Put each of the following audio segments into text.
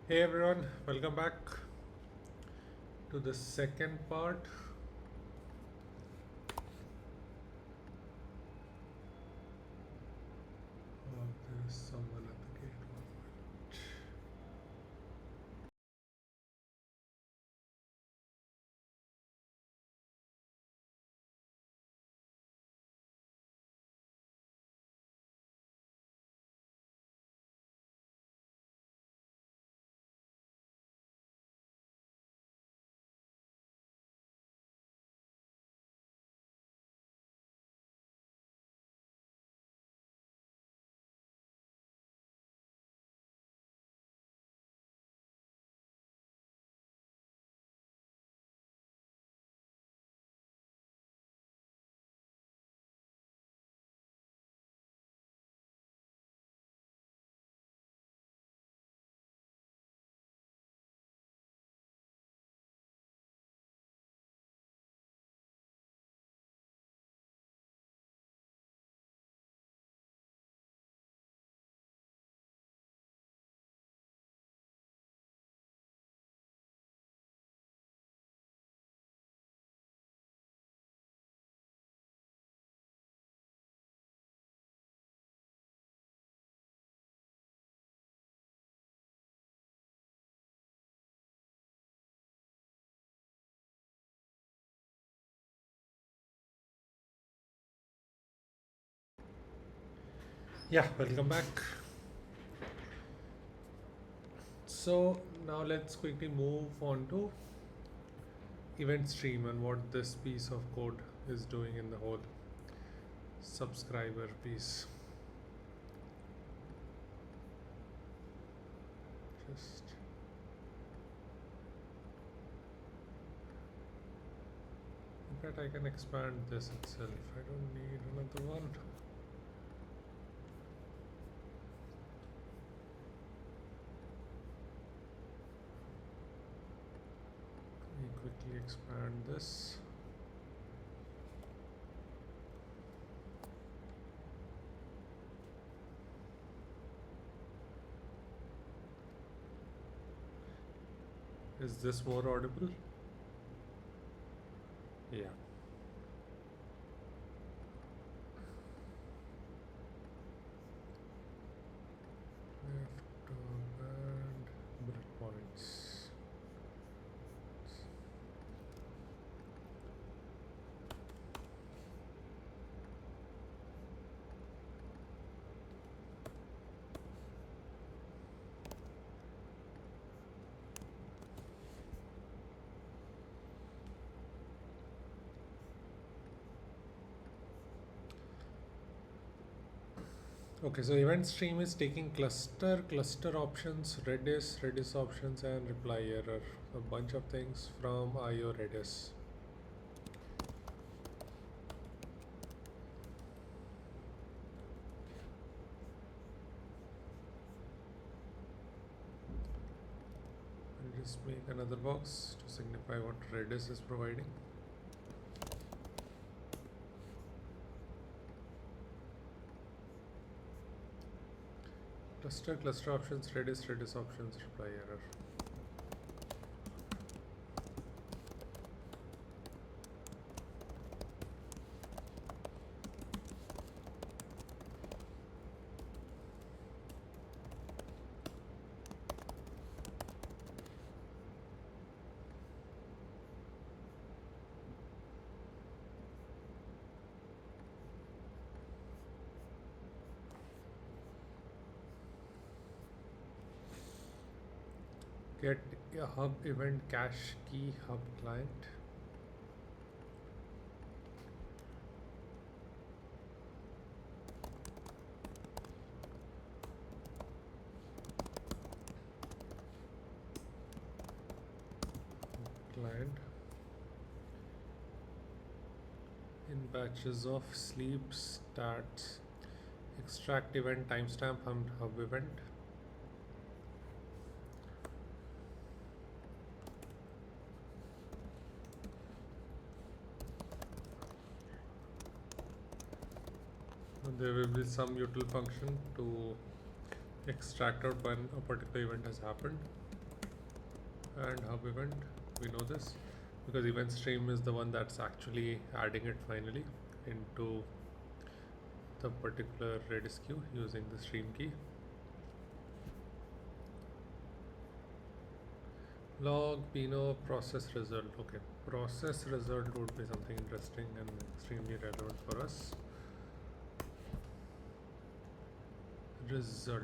Hey everyone, welcome back to the second part. Oh, there is someone at the gate. Yeah, welcome back. So now let's quickly move on to event stream and what this piece of code is doing in the whole subscriber piece. Just in fact, I can expand this itself. I don't need another one. Let me quickly expand this. Is this more audible? Yeah. Left and bullet points. Okay, so event stream is taking cluster options, Redis options, and reply error. A bunch of things from IO Redis. I'll just make another box to signify what Redis is providing. Cluster options, Redis options, reply error. Get a hub event cache key hub client. Client in batches of sleep stats. Extract event timestamp hub event. There will be some util function to extract out when a particular event has happened. and hub event. We know this because event stream is the one that's actually adding it finally into the particular Redis queue using the stream key. Log Pino process result. Okay, process result would be something interesting and extremely relevant for us. Result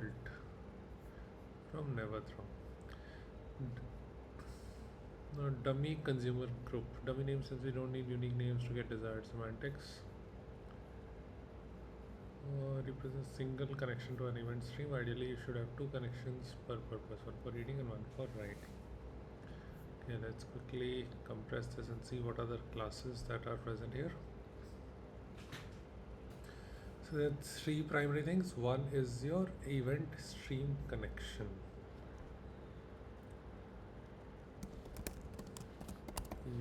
from Neverthrow. Now, dummy consumer group. Dummy names, since we don't need unique names to get desired semantics. Represents single connection to an event stream. Ideally, you should have two connections per purpose, one for reading and one for writing. Okay, let's quickly compress this and see what other classes that are present here. So there are three primary things. One is your event stream connection.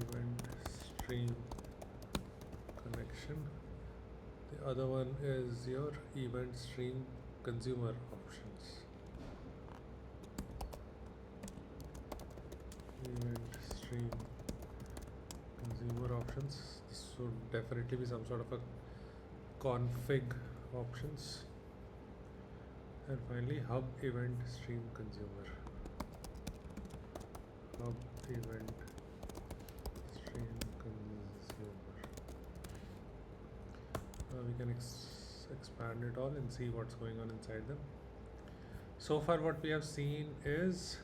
Event stream connection. The other one is your event stream consumer options. Event stream consumer options. This would definitely be some sort of a config options. And finally, hub event stream consumer. Hub event stream consumer. We can expand it all and see what's going on inside them. So far what we have seen is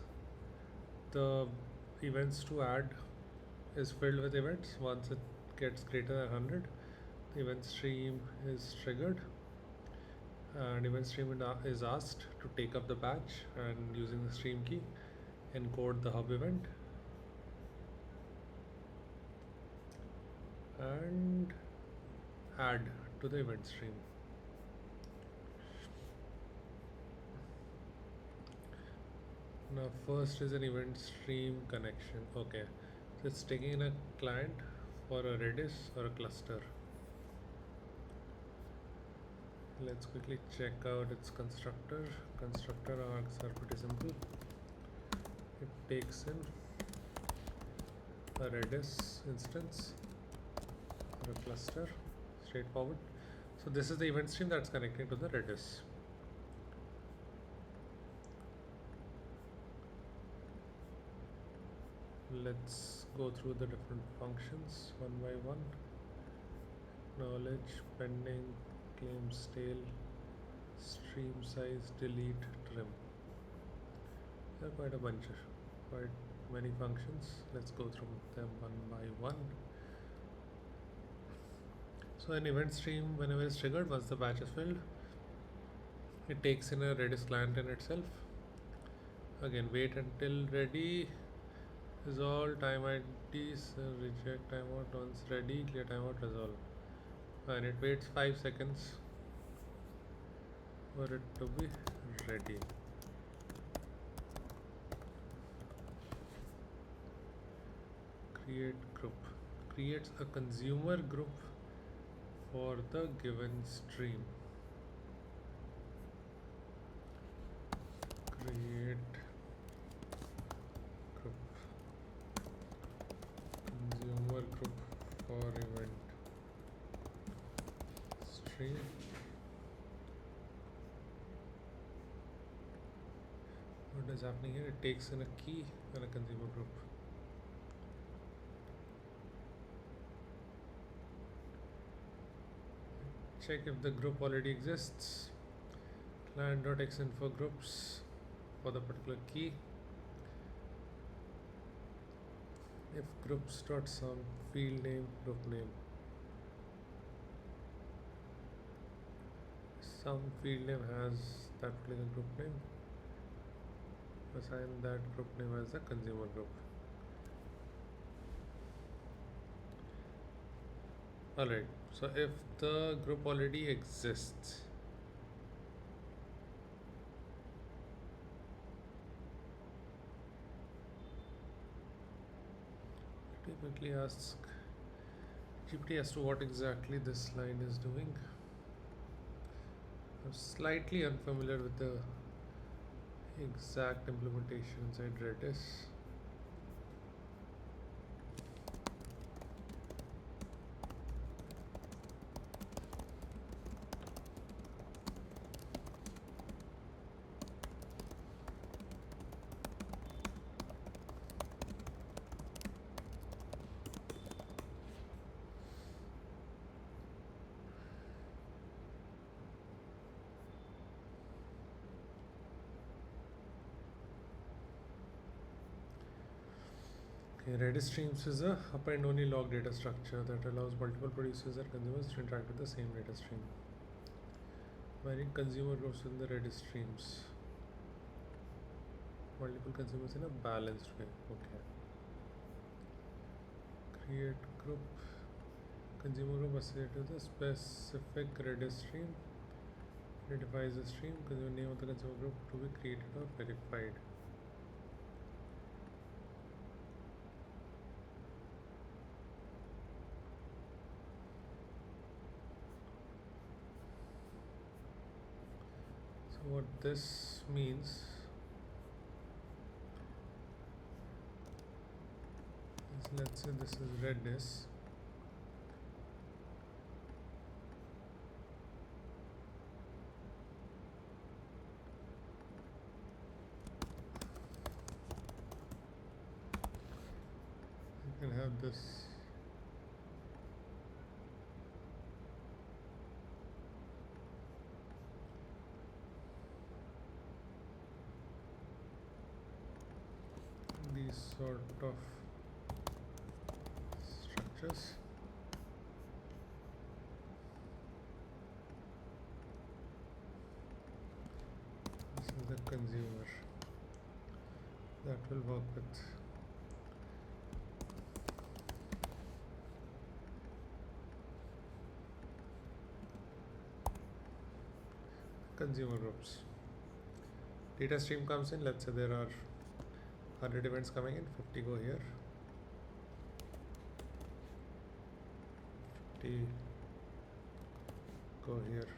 the events to add is filled with events. Once it gets greater than 100, the event stream is triggered and event stream is asked to take up the batch and using the stream key encode the hub event and add to the event stream. Now first is an event stream connection. Okay, so it's taking in a client for a Redis or a cluster. Let's quickly check out its constructor. Constructor args are pretty simple. It takes in a Redis instance or a cluster, straightforward. So this is the event stream that's connecting to the Redis. Let's go through the different functions one by one. Acknowledge, pending, claim stale, stream size, delete, trim. There are quite a bunch of quite many functions. Let's go through them one by one. So an event stream, whenever it's triggered, once the batch is filled, it takes in a Redis client in itself. Again, wait until ready, resolve, time IDs, reject timeout, once ready, clear timeout, resolve. And it waits 5 seconds for it to be ready. Create group. Creates a consumer group for the given stream. Create group. Consumer group for event stream. What is happening here? It takes in a key and a consumer group. Check if the group already exists. Client.xinfo groups for the particular key. If groups.sum field name, group name. Some field name has that particular group name. Assign that group name as the consumer group. Alright, so if the group already exists, typically ask GPT as to what exactly this line is doing. I'm slightly unfamiliar with the exact implementation inside Redis. Redis streams is a append-only log data structure that allows multiple producers and consumers to interact with the same data stream. Managing consumer groups in the Redis streams. Multiple consumers in a balanced way. Okay. Create group. Consumer group associated with a specific Redis stream. Identifies the stream. Consumer name of the consumer group to be created or verified. So what this means is, let's say this is Redis. You can have this these sort of structures. This is the consumer that will work with consumer groups. Data stream comes in, let's say there are 100 events coming in, 50 go here, 50 go here.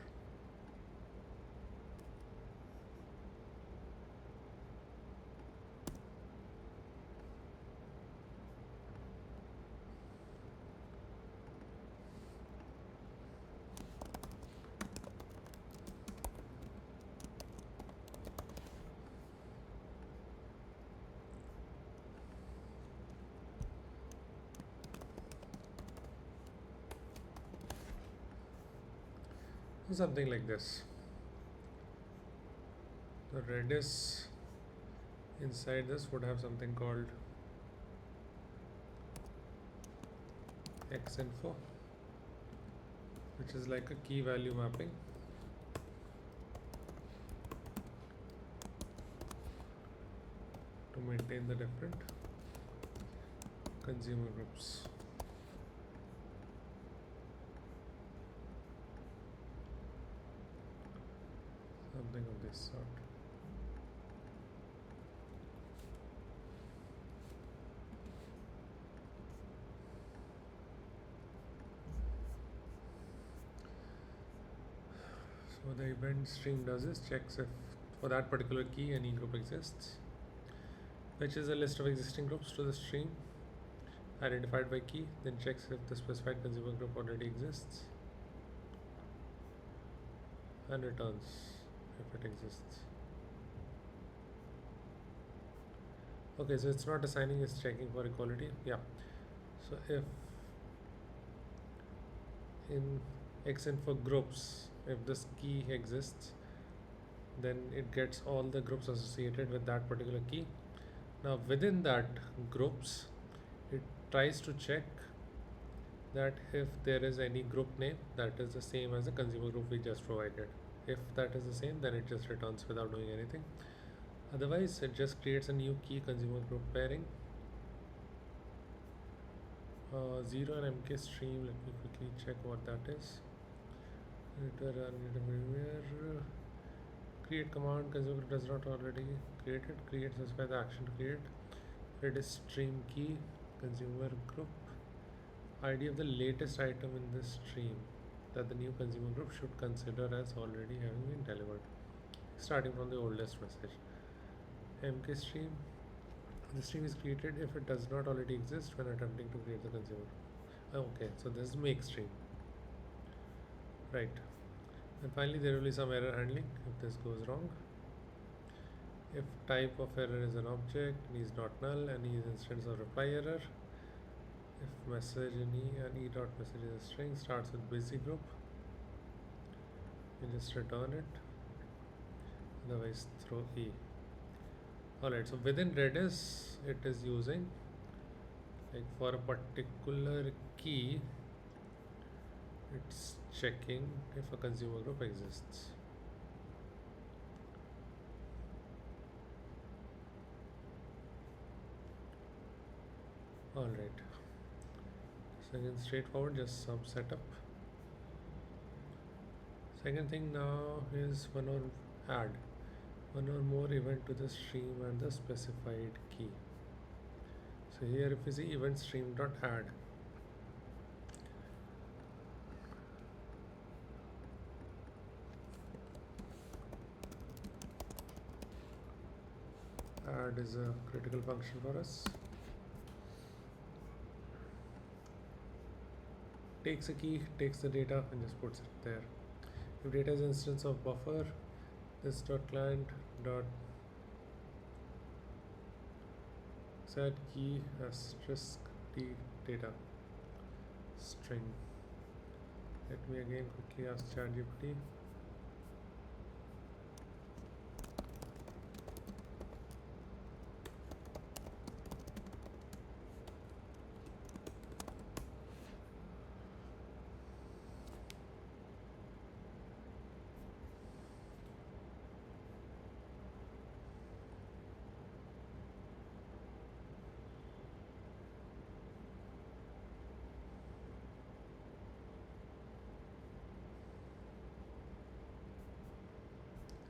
Something like this. The Redis inside this would have something called xinfo, which is like a key value mapping. To maintain the different consumer groups. Something of this sort. So the event stream does is checks if for that particular key any group exists, fetches a list of existing groups to the stream identified by key, then checks if the specified consumer group already exists and returns if it exists. Okay, so it's not assigning, it's checking for equality. Yeah. So if in xinfo groups, if this key exists, then it gets all the groups associated with that particular key. Now within that groups, it tries to check that if there is any group name that is the same as the consumer group we just provided. If that is the same, then it just returns without doing anything. Otherwise, it just creates a new key consumer group pairing. 0 and mk stream, let me quickly check what that is. Create command, consumer group does not already create it. Create, specify the action to create. Redis stream key, consumer group. ID of the latest item in this stream that the new consumer group should consider as already having been delivered, starting from the oldest message. MK stream, the stream is created if it does not already exist when attempting to create the consumer. Okay, so this is make stream, right? And finally there will be some error handling if this goes wrong. If type of error is an object and is not null, any instance of reply error. If message in e dot message is a string, starts with busy group, you just return it, otherwise throw e. Alright, so within Redis it is using Like for a particular key, it's checking if a consumer group exists. Alright, so again straightforward, just some setup. Second thing now is add one or more event to the stream and the specified key. So here if you see event stream dot add, add is a critical function for us. Takes a key, takes the data and just puts it there. If data is instance of buffer, this dot client dot set key asterisk d data string. Let me again quickly ask ChatGPT.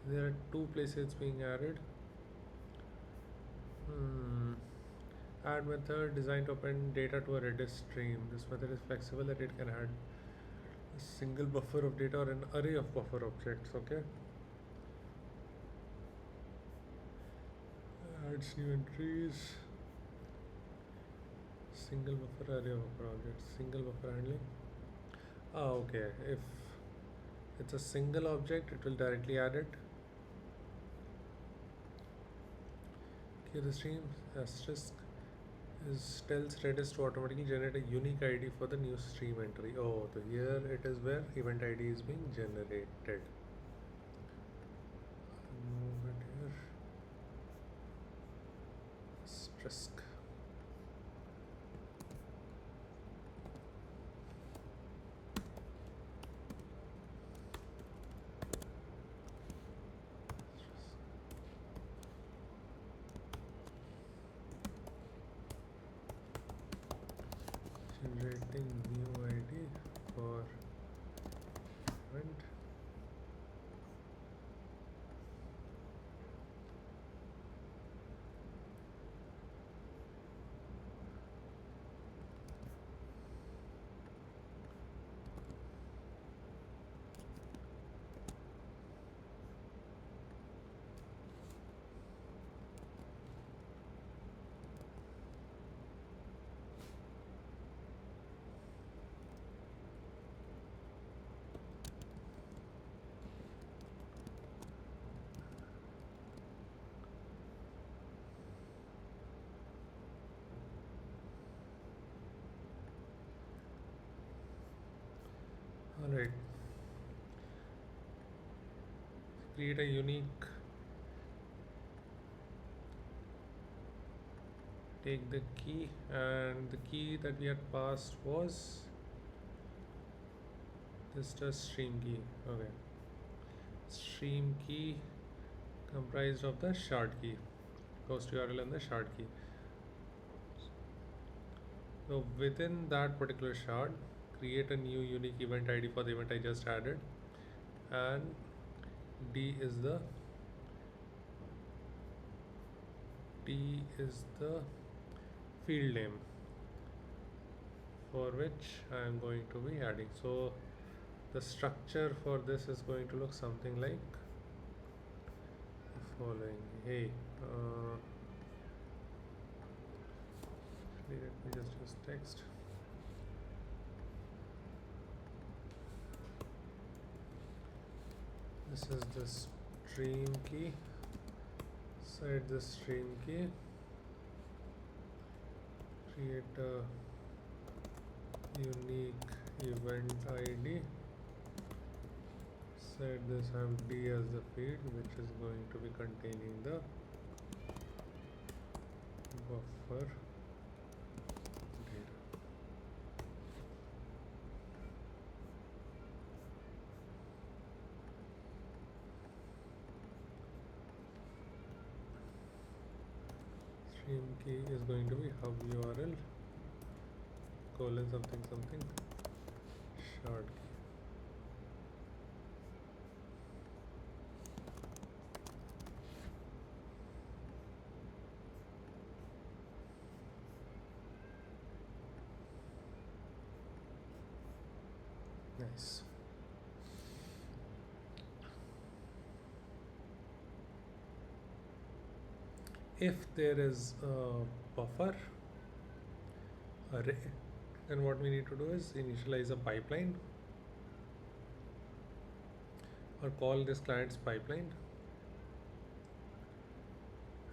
There are two places being added. Add method designed to append data to a Redis stream. This method is flexible that it can add a single buffer of data or an array of buffer objects. Okay. Adds new entries. Single buffer array of buffer objects. Single buffer handling. Okay. If it's a single object, it will directly add it. Okay, the stream asterisk tells Redis to automatically generate a unique ID for the new stream entry. Oh, so here it is where event ID is being generated. Move it here. Asterisk. Generating new ID for event. Alright. Create a unique, take the key, and the key that we had passed was this just stream key. Okay. Stream key comprised of the shard key, host URL and the shard key. So within that particular shard, create a new unique event ID for the event I just added, and D is the field name for which I am going to be adding. So the structure for this is going to look something like the following. Hey, let me just use text. This is the stream key. Inside the stream key, create a unique event ID. Set this empty as the field, which is going to be containing the buffer Stream key is going to be hub URL colon something something shard key. Nice. If there is a buffer array, then what we need to do is initialize a pipeline or call this client's pipeline,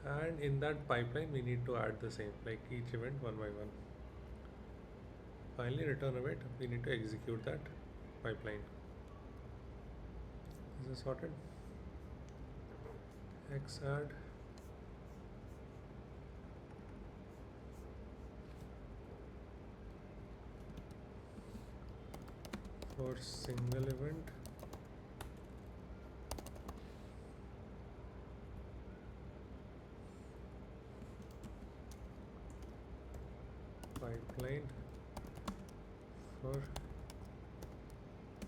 and in that pipeline we need to add the same, like each event one by one. Finally return await, we need to execute that pipeline. Is this sorted? Xadd for single event pipeline for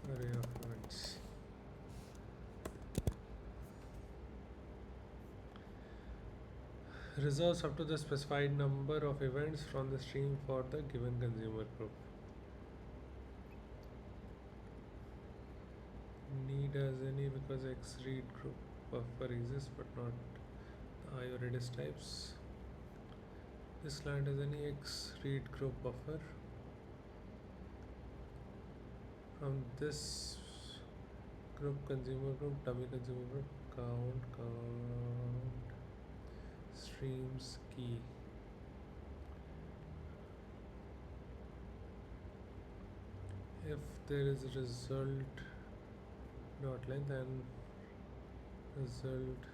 array of events. Reserves up to the specified number of events from the stream for the given consumer group. Need as any because xread group buffer exists but not the IO Redis types. This client has any xread group buffer. From this group, consumer group, dummy consumer group, count streams key. If there is a result dot length and result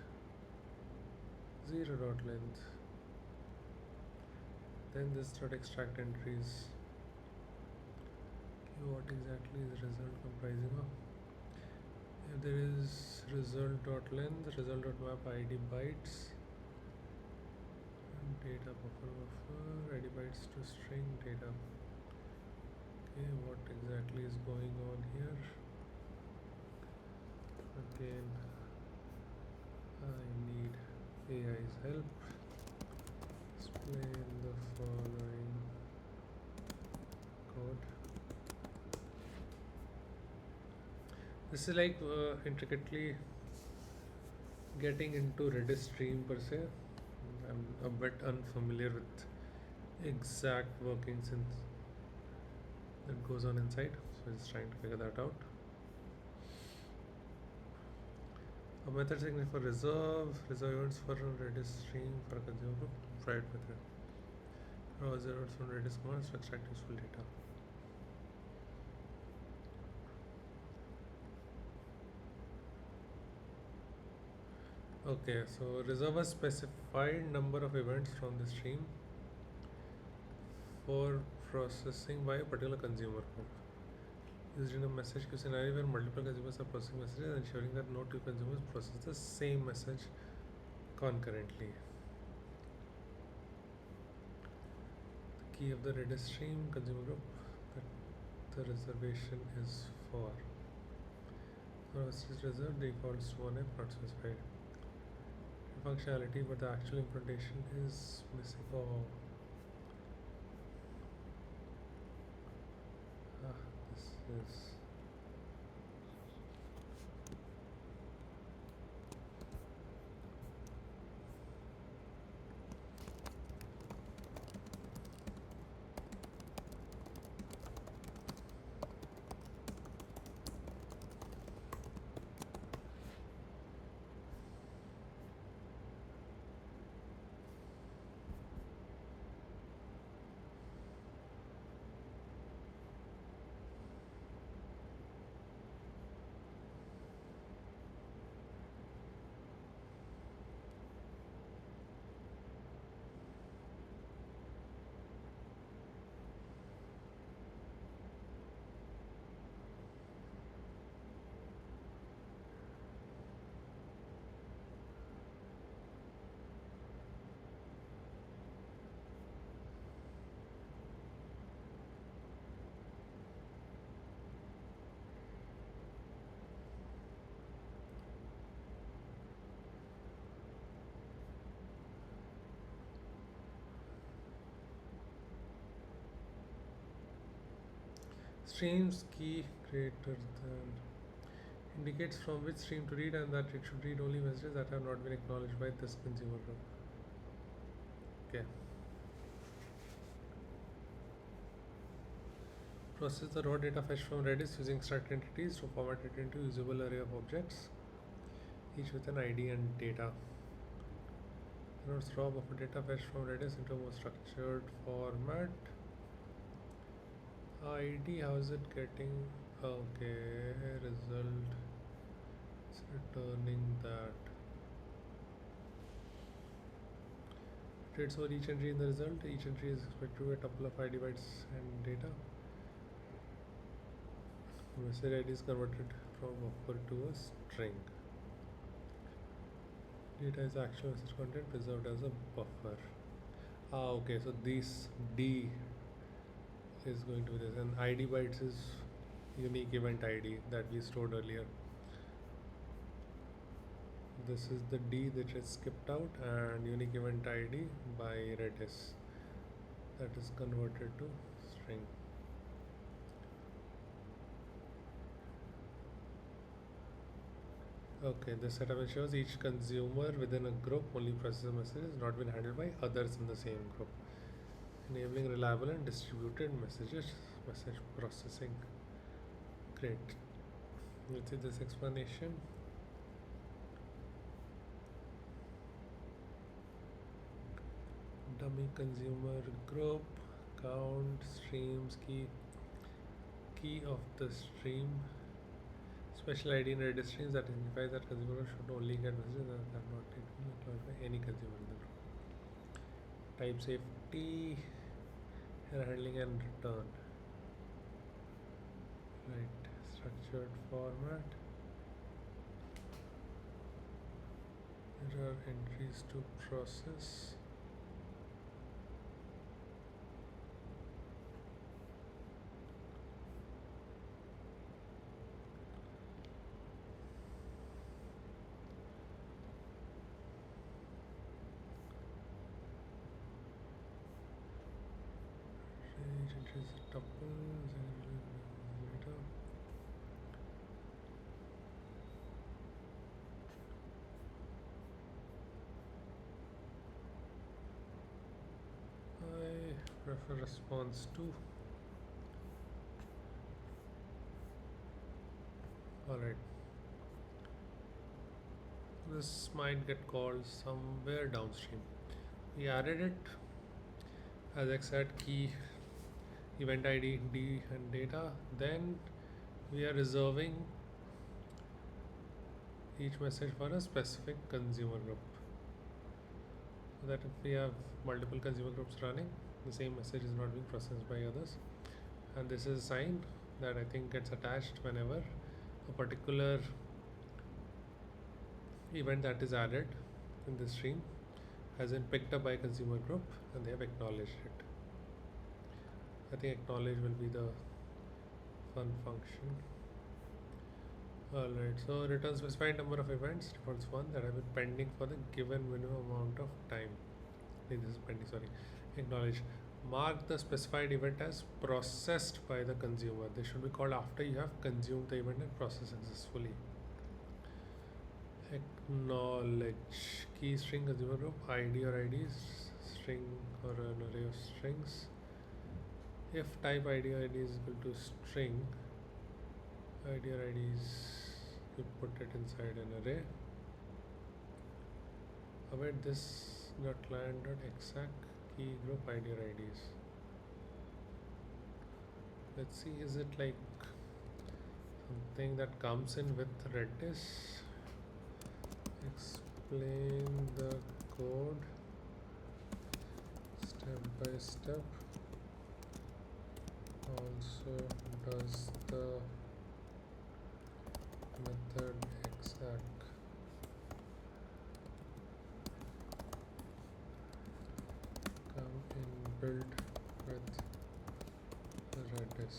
0 dot length, then this dot extract entries. Okay, what exactly is result comprising of? If there is result dot length, result dot map id bytes, and data buffer id bytes to string data. Okay, what exactly is going on here? Again, I need AI's help. Explain the following code. This is like intricately getting into Redis stream per se. I'm a bit unfamiliar with exact working since that goes on inside, so just trying to figure that out. A method signature for reserve events for Redis stream for a consumer group, private method. Raw zeros from Redis commands to extract useful data. Okay, so reserve a specified number of events from the stream for processing by a particular consumer group. Used in a message queue scenario where multiple consumers are processing messages and ensuring that no two consumers process the same message concurrently. The key of the Redis stream consumer group that the reservation is for. Process reserved defaults to 1F not specified. Functionality, but the actual implementation is missing. Oh, this is. streams key greater than indicates from which stream to read and that it should read only messages that have not been acknowledged by this consumer group. Okay. Process the raw data fetched from Redis using struct entities to format it into usable array of objects, each with an ID and data. Converts raw buffer data fetched from Redis into a more structured format. ID, how is it getting? Okay, result. It's returning that. Traits for each entry in the result. Each entry is expected to be a tuple of ID bytes and data. Message ID is converted from buffer to a string. Data is actual message content preserved as a buffer. Okay, so this D is going to be this, and ID bytes is unique event ID that we stored earlier. This is the D that is skipped out, and unique event ID by Redis that is converted to string. Okay, this setup ensures each consumer within a group only processes messages not been handled by others in the same group, enabling reliable and distributed message processing. Great. Let's see this explanation. Dummy consumer group, count, streams, key of the stream, special ID in Redis streams that signifies that consumer should only get messages that are not acknowledged by any consumer in the group. Type safety, error handling and return. Right, structured format. There are entries to process. Each entry is a tuple. Data. I prefer response to. Alright. This might get called somewhere downstream. We added it as X at key, event ID, D and data. Then we are reserving each message for a specific consumer group. So that if we have multiple consumer groups running, the same message is not being processed by others. And this is a sign that I think gets attached whenever a particular event that is added in the stream has been picked up by a consumer group and they have acknowledged it. I think acknowledge will be the fun function. Alright, so return specified number of events, defaults 1 that have been pending for the given minimum amount of time. This is pending, sorry. Acknowledge. Mark the specified event as processed by the consumer. This should be called after you have consumed the event and processed successfully. Acknowledge. Key string consumer group, ID or IDs, string or an array of strings. If type ID or ID is equal to string, ID or IDs, you put it inside an array. Await this .client.exec key group ID or IDs. Let's see, is it like something that comes in with Redis? Explain the code step by step. Also does the method exec come inbuilt with Redis?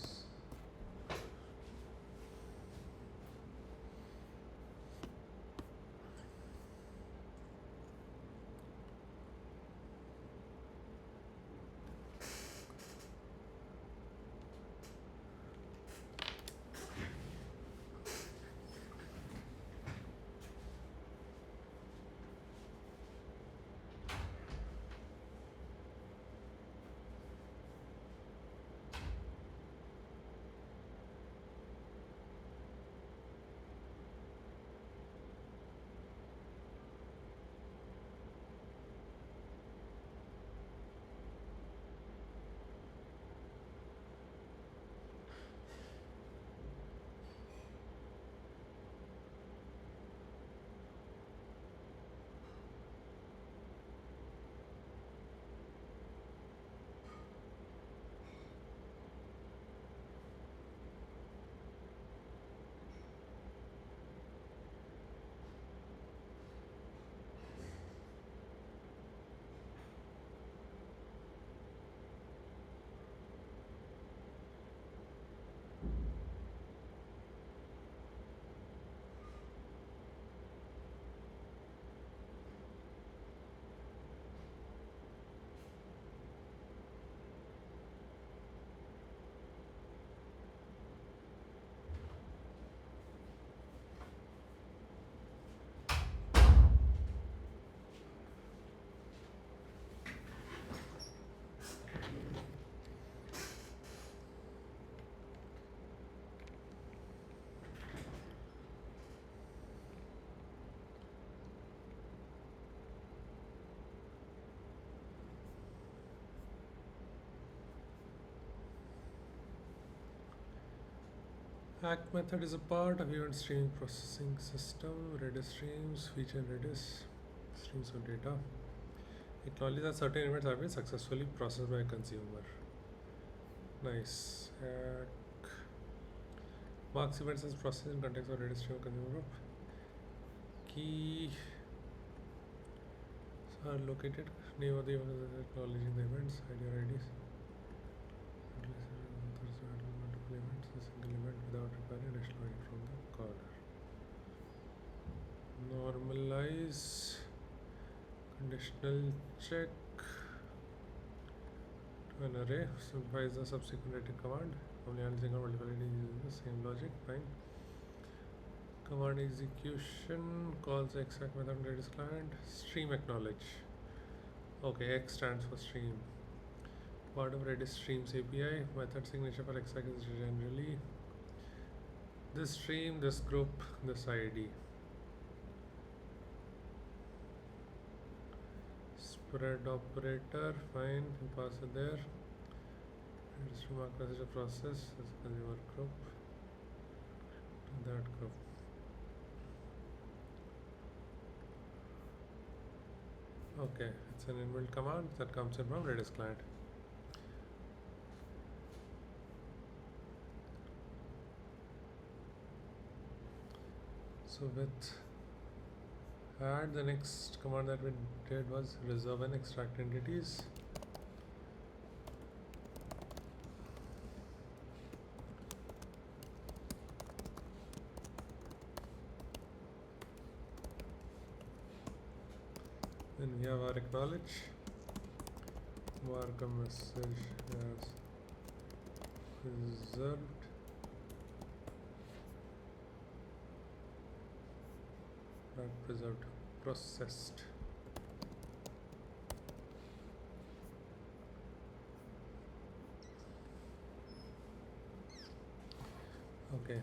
Act method is a part of event streaming processing system. Redis streams feature Redis streams of data. Acknowledge that certain events have been successfully processed by a consumer. Nice. Marks events as processed in context of Redis stream consumer group. Key are located. Name of the event is acknowledging the events. ID or IDs. Multiple events. A single event without requiring additional ID from the caller. Normalize. Conditional check to an array. Simplifies the subsequent writing command. Only analyzing or multiple IDs using the same logic. Fine. Command execution calls the extract method on Redis client. Stream acknowledge. Okay, X stands for stream. Part of Redis streams API. Method signature for extract is generally this stream, this group, this ID. Spread operator, fine, you pass it there. Redis stream mark message of process as consumer group to that group. Okay, it's an inbuilt command that comes in from Redis client. So with add, the next command that we did was reserve and extract entities. Then we have our acknowledge. Mark a message as reserved. Not preserved, processed. Okay.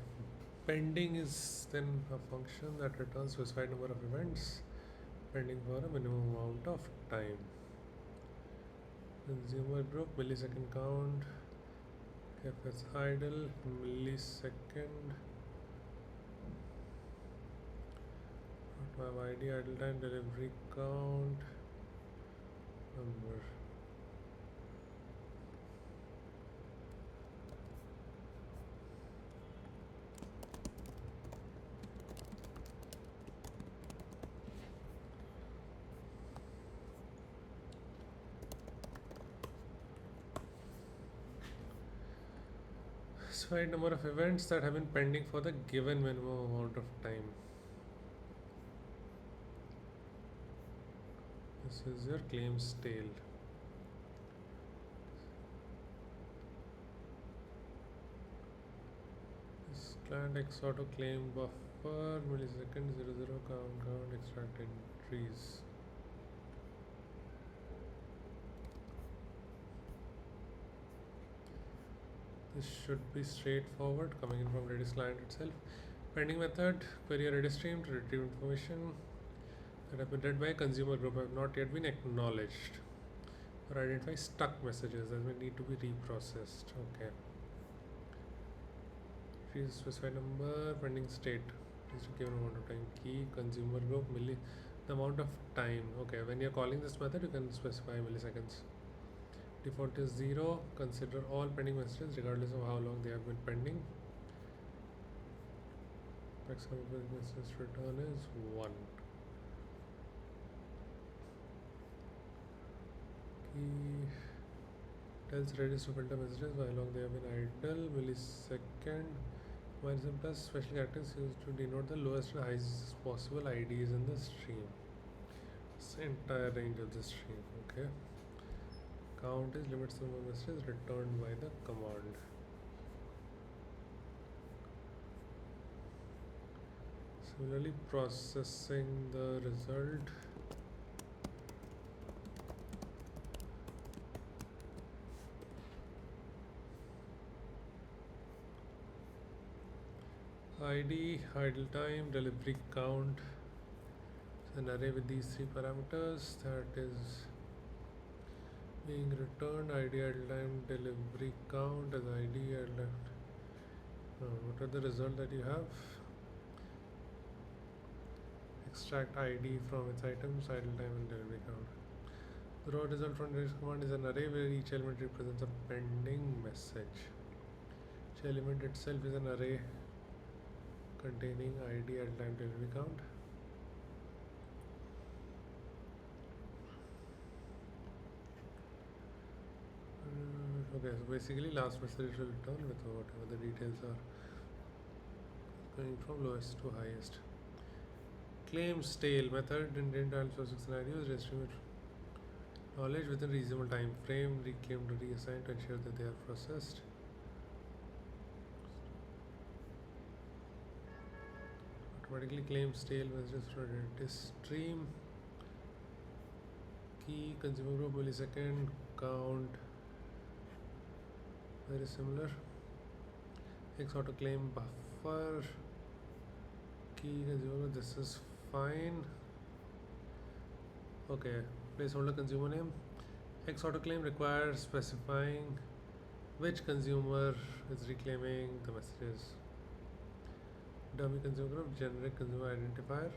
Pending is then a function that returns specified number of events pending for a minimum amount of time. Consumer group, millisecond count. If it's idle, millisecond. My ID, idle time, delivery count, number. Specified number of events that have been pending for the given minimum amount of time. This is your claims tail. This client X auto claim buffer, millisecond 00 count extract entries. This should be straightforward, coming in from Redis client itself. Pending method, query a Redis stream to retrieve information that have been read by a consumer group have not yet been acknowledged, or identify stuck messages that may need to be reprocessed. Okay. Retrieve specified number, pending state is given amount of time. Key consumer group the amount of time. Okay, when you're calling this method, you can specify milliseconds. Default is 0. Consider all pending messages regardless of how long they have been pending. Maximum message return is 1. Key tells Redis to filter messages by how long they have been idle. Millisecond. Minus and plus special characters used to denote the lowest and highest possible IDs in the stream. It's the entire range of the stream. Okay. Count is limits the number of messages returned by the command. Similarly, processing the result. ID, idle time, delivery count. It's an array with these 3 parameters that is being returned. ID, idle time, delivery count as ID, idle time. What are the results that you have? Extract ID from its items, idle time and delivery count. The raw result from this command is an array where each element represents a pending message. Each element itself is an array containing ID, idle time, delivery count. Okay, so basically last message will return with whatever the details are, going from lowest to highest. Claim stale method in also scenarios, registering knowledge within reasonable time frame, reclaim to reassign to ensure that they are processed. Automatically claim stale messages for Redis stream. Key, consumer group, millisecond, count, very similar. X auto claim buffer, key, consumer, this is fine. Okay, placeholder consumer name. X autoclaim requires specifying which consumer is reclaiming the messages. Dummy consumer group, generic consumer identifier.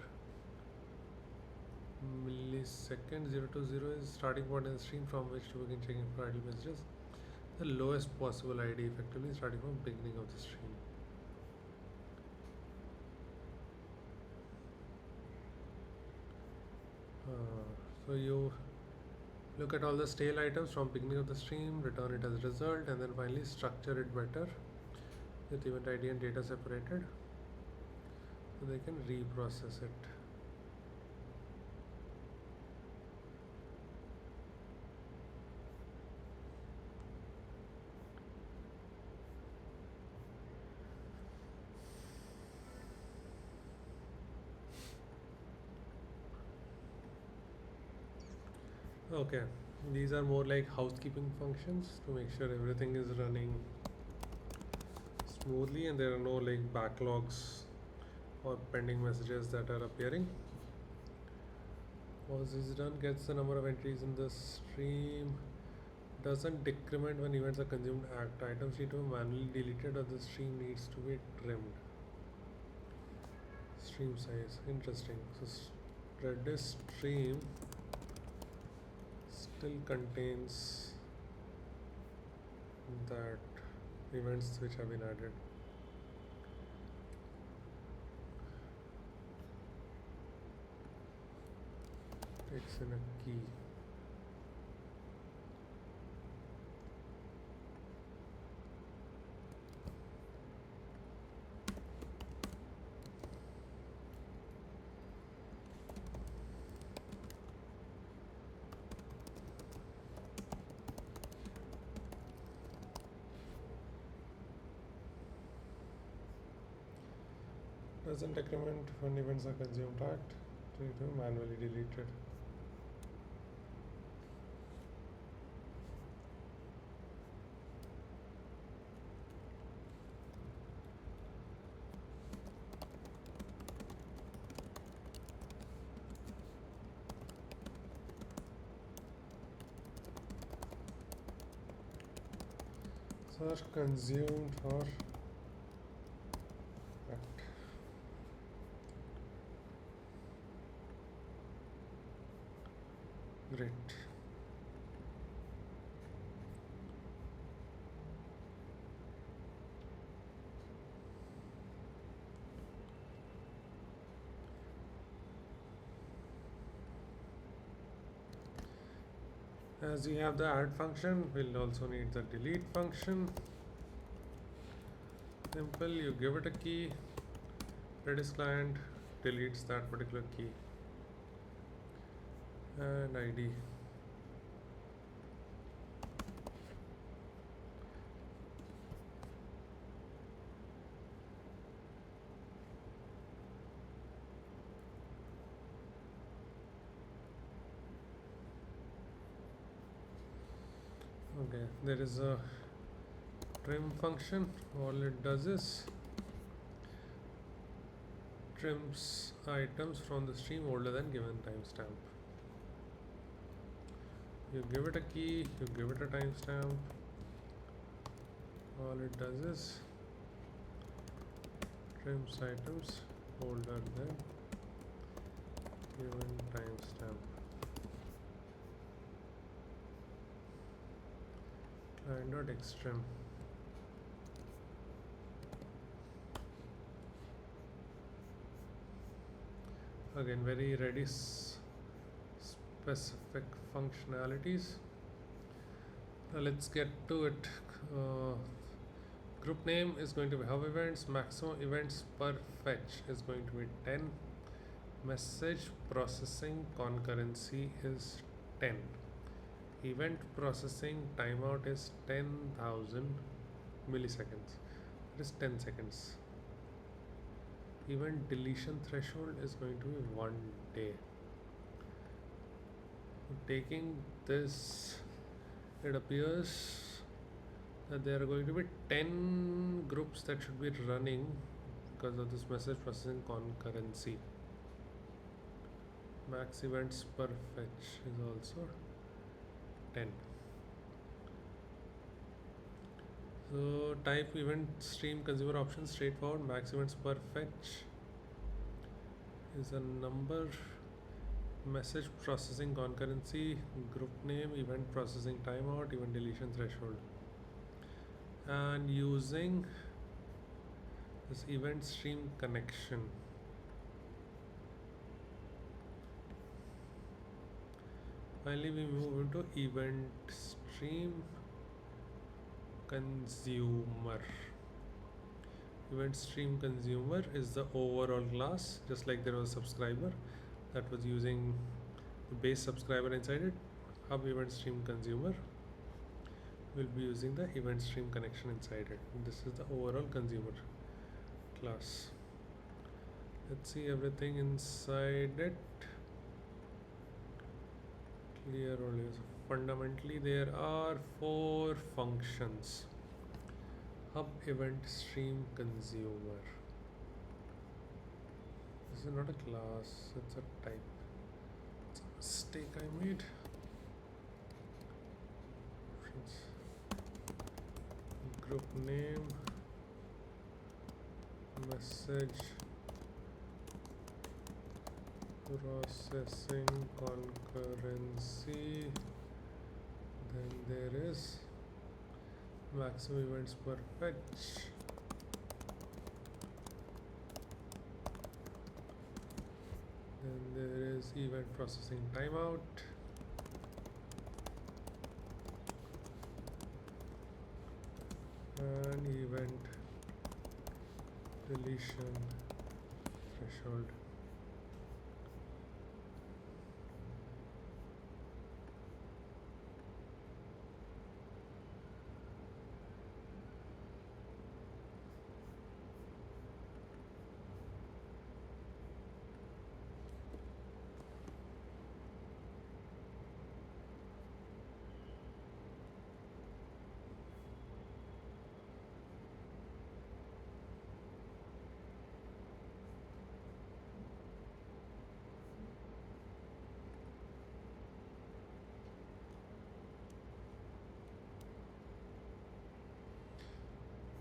Millisecond 0 to 0 is starting point in the stream from which to begin checking for idle messages. The lowest possible ID, effectively starting from beginning of the stream. So you look at all the stale items from beginning of the stream, return it as a result, and then finally structure it better with event ID and data separated so they can reprocess it. Okay, these are more like housekeeping functions to make sure everything is running smoothly and there are no like backlogs or pending messages that are appearing. Once this is done, gets the number of entries in the stream, doesn't decrement when events are consumed. Act items need to be manually deleted or the stream needs to be trimmed. Stream size, interesting. So Redis stream still contains that events which have been added. Takes in a key. Doesn't decrement when events are consumed. Act to be manually deleted. Search consumed for act. Great. As we have the add function, we'll also need the delete function. Simple, you give it a key, Redis client deletes that particular key and ID. Okay, there is a trim function. All it does is trims items from the stream older than given timestamp. You give it a key, you give it a timestamp. All it does is trims items older than given timestamp. Client.xtrim. Again, very Redis specific functionalities. Now let's get to it. Group name is going to be hub events. Maximum events per fetch is going to be 10. Message processing concurrency is 10. Event processing timeout is 10,000 milliseconds. It is 10 seconds. Event deletion threshold is going to be 1 day. Taking this, it appears that there are going to be 10 groups that should be running because of this message processing concurrency. Max events per fetch is also 10. So type event stream consumer options straightforward. Max events per fetch is a number. Message processing concurrency, group name, event processing timeout, event deletion threshold. And using this event stream connection, finally we move into event stream consumer. Event stream consumer is the overall class, just like there was a subscriber that was using the base subscriber inside it. Hub event stream consumer will be using the event stream connection inside it. And this is the overall consumer class. Let's see everything inside it. Clear only. So fundamentally there are 4 functions. Hub event stream consumer. This is not a class, it's a type. It's a mistake I made. Group name, message processing concurrency, then there is maximum events per fetch, then there is event processing timeout, and event deletion threshold.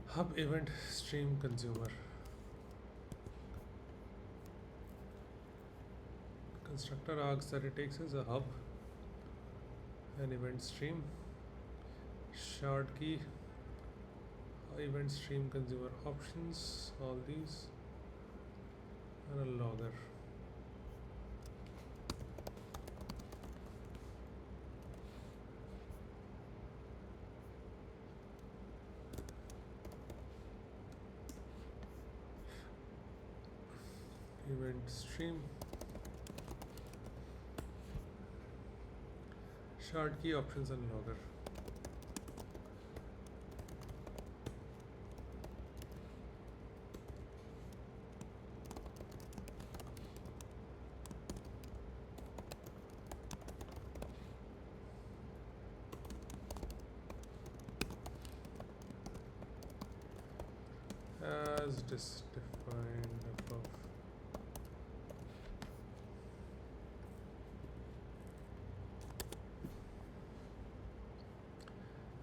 Hub event stream consumer. Constructor args that it takes is a hub, an event stream, shard key, event stream consumer options, all these, and a logger. Event stream, shard key, options, and logger. As defined above.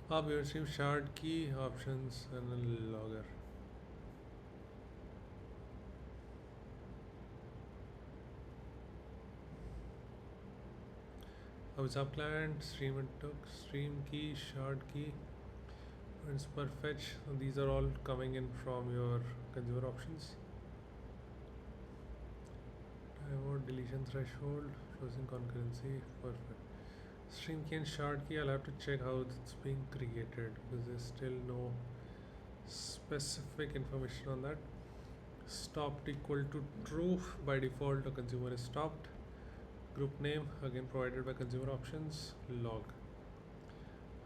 Hub event stream, shard key, options, and a logger. Sub client, stream and took, stream key, shard key, events per fetch. These are all coming in from your consumer options. Timeout, deletion threshold, closing concurrency, perfect. Stream key and shard key, I'll have to check how it's being created because there's still no specific information on that. Stopped equal to true, by default the consumer is stopped. Group name again provided by consumer options. Log.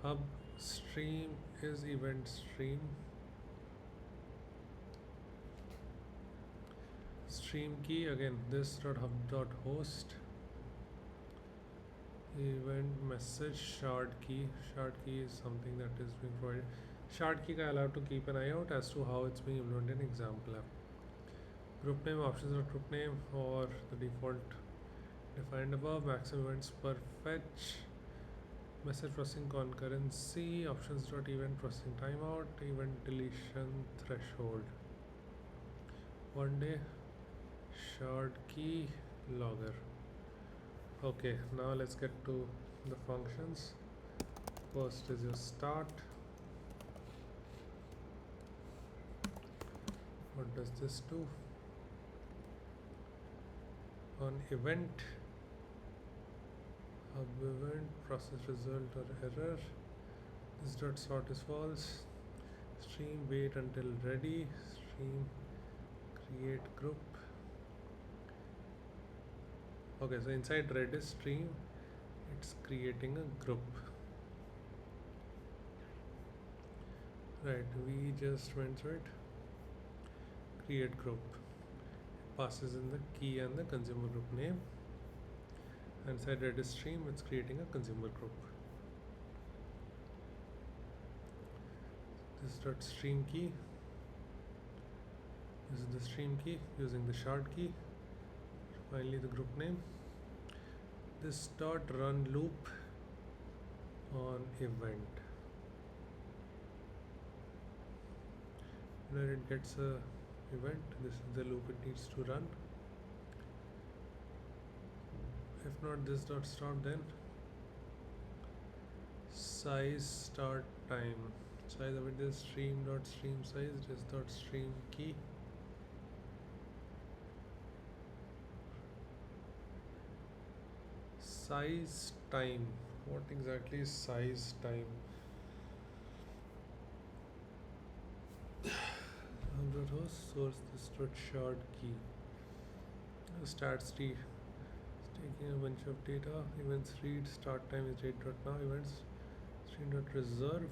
Hub stream is event stream. Stream key again this .hub .host. Event message shard key. Shard key is something that is being provided. Shard key I'll have to keep an eye out as to how it's being implemented in example app. Group name options are group name or the default defined above. Maximum events per fetch. Message processing concurrency. Options.event processing timeout. Event deletion threshold. 1 day. Shard key logger. Okay, now let's get to the functions. First is your start. What does this do? On event, hub event, process result or error. This dot sort is false. Stream wait until ready. Stream create group. Okay, so inside Redis stream, it's creating a group. Right, we just went through it. Create group. Passes in the key and the consumer group name. Inside Redis stream, it's creating a consumer group. This dot stream key. This is the stream key using the shard key. Finally, the group name. This dot run loop on event. Where it gets a event, this is the loop it needs to run. If not this dot start, then size start time. Size of it is stream dot stream size. This dot stream key. Size time. What exactly is size time? Host source this dot shard key. Stats T is taking a bunch of data. Events read. Start time is date dot now. Events stream dot reserve.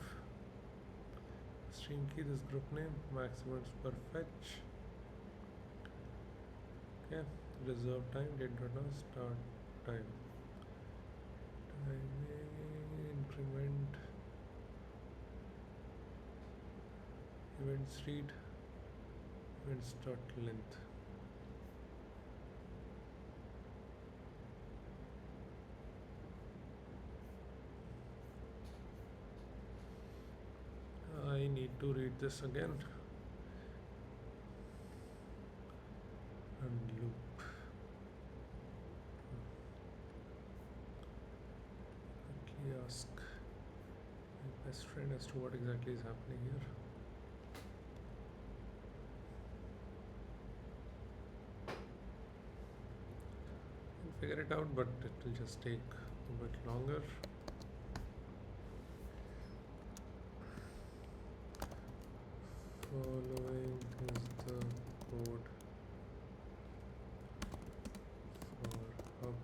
Stream key this group name. Max events per fetch. Okay. Reserve time date dot now. Start time. Increment events read events dot length. I need to read this again and loop. Quickly ask my best friend as to what exactly is happening here. I'll figure it out, but it will just take a bit longer. Following is the code for hub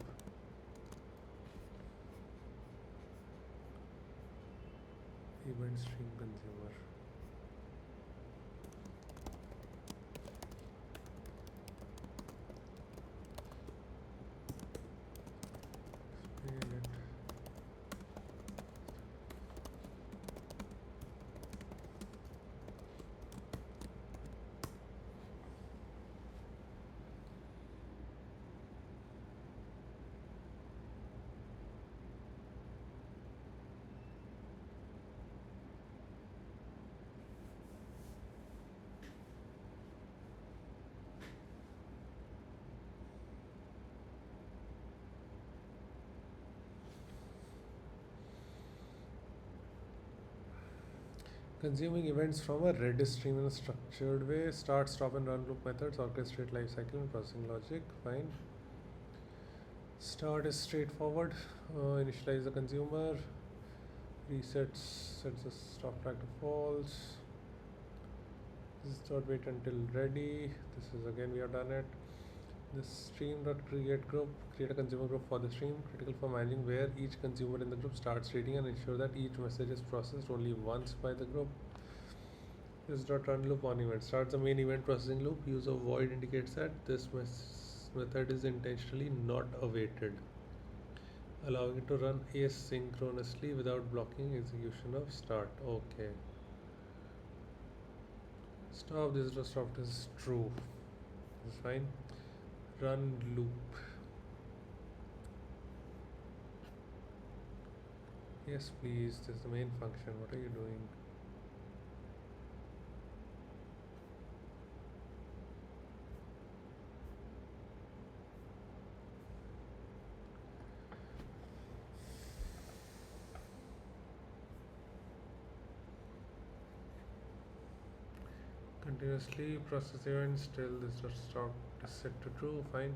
event stream consumer. Explain it. Consuming events from a Redis stream in a structured way. Start, stop, and run loop methods. Orchestrate lifecycle and processing logic. Fine. Start is straightforward. Initialize the consumer. Resets, sets the stop flag to false. This is dot wait until ready. This is again we have done it. This stream dot create group. Create a consumer group for the stream. Critical for managing where each consumer in the group starts reading and ensure that each message is processed only once by the group. This dot run loop on event. Starts the main event processing loop. Use of void indicates that this method is intentionally not awaited, allowing it to run asynchronously without blocking execution of start. Okay. Stop, this stop is true. This is fine. Run loop. Yes, please. This is the main function. What are you doing? Continuously process events till this stop is set to true. Fine.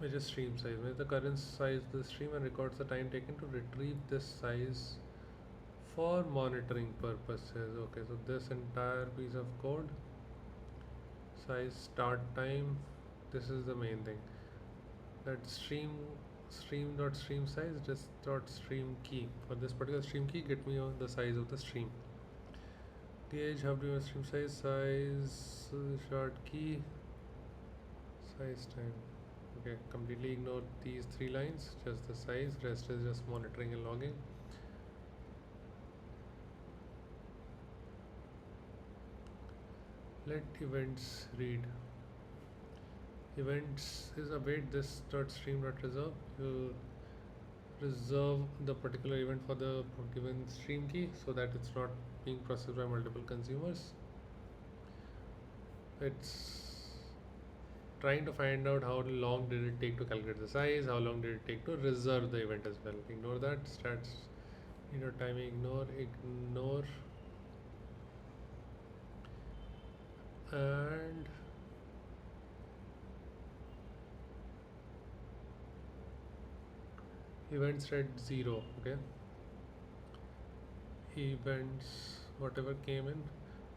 Measure stream size. Measure the current size of the stream and records the time taken to retrieve this size for monitoring purposes. Okay, so this entire piece of code, size, start time, this is the main thing. That stream dot stream size, just dot stream key. For this particular stream key, get me on the size of the stream. TH, how do you stream size, short key, size time. Okay, completely ignore these three lines, just the size, rest is just monitoring and logging. Let events read. Events is await this dot stream dot reserve. You reserve the particular event for the given stream key so that it's not being processed by multiple consumers. It's trying to find out how long did it take to calculate the size, how long did it take to reserve the event as well. Ignore that. Stats, timing, ignore. And events read 0. Okay, events whatever came in,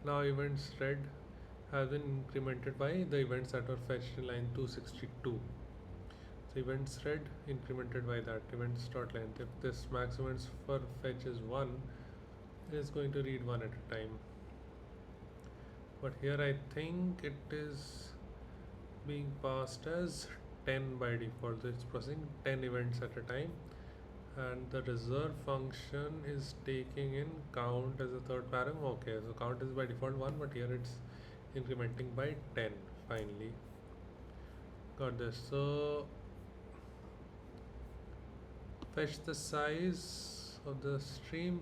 now events read has been incremented by the events that were fetched in line 262. So events read incremented by that. Events dot length, if this max events for fetch is 1, it is going to read 1 at a time. But here I think it is being passed as 10 by default, so it's processing 10 events at a time, and the reserve function is taking in count as a third param. Okay, so count is by default 1, but here it's incrementing by 10. Finally got this. So fetch the size of the stream,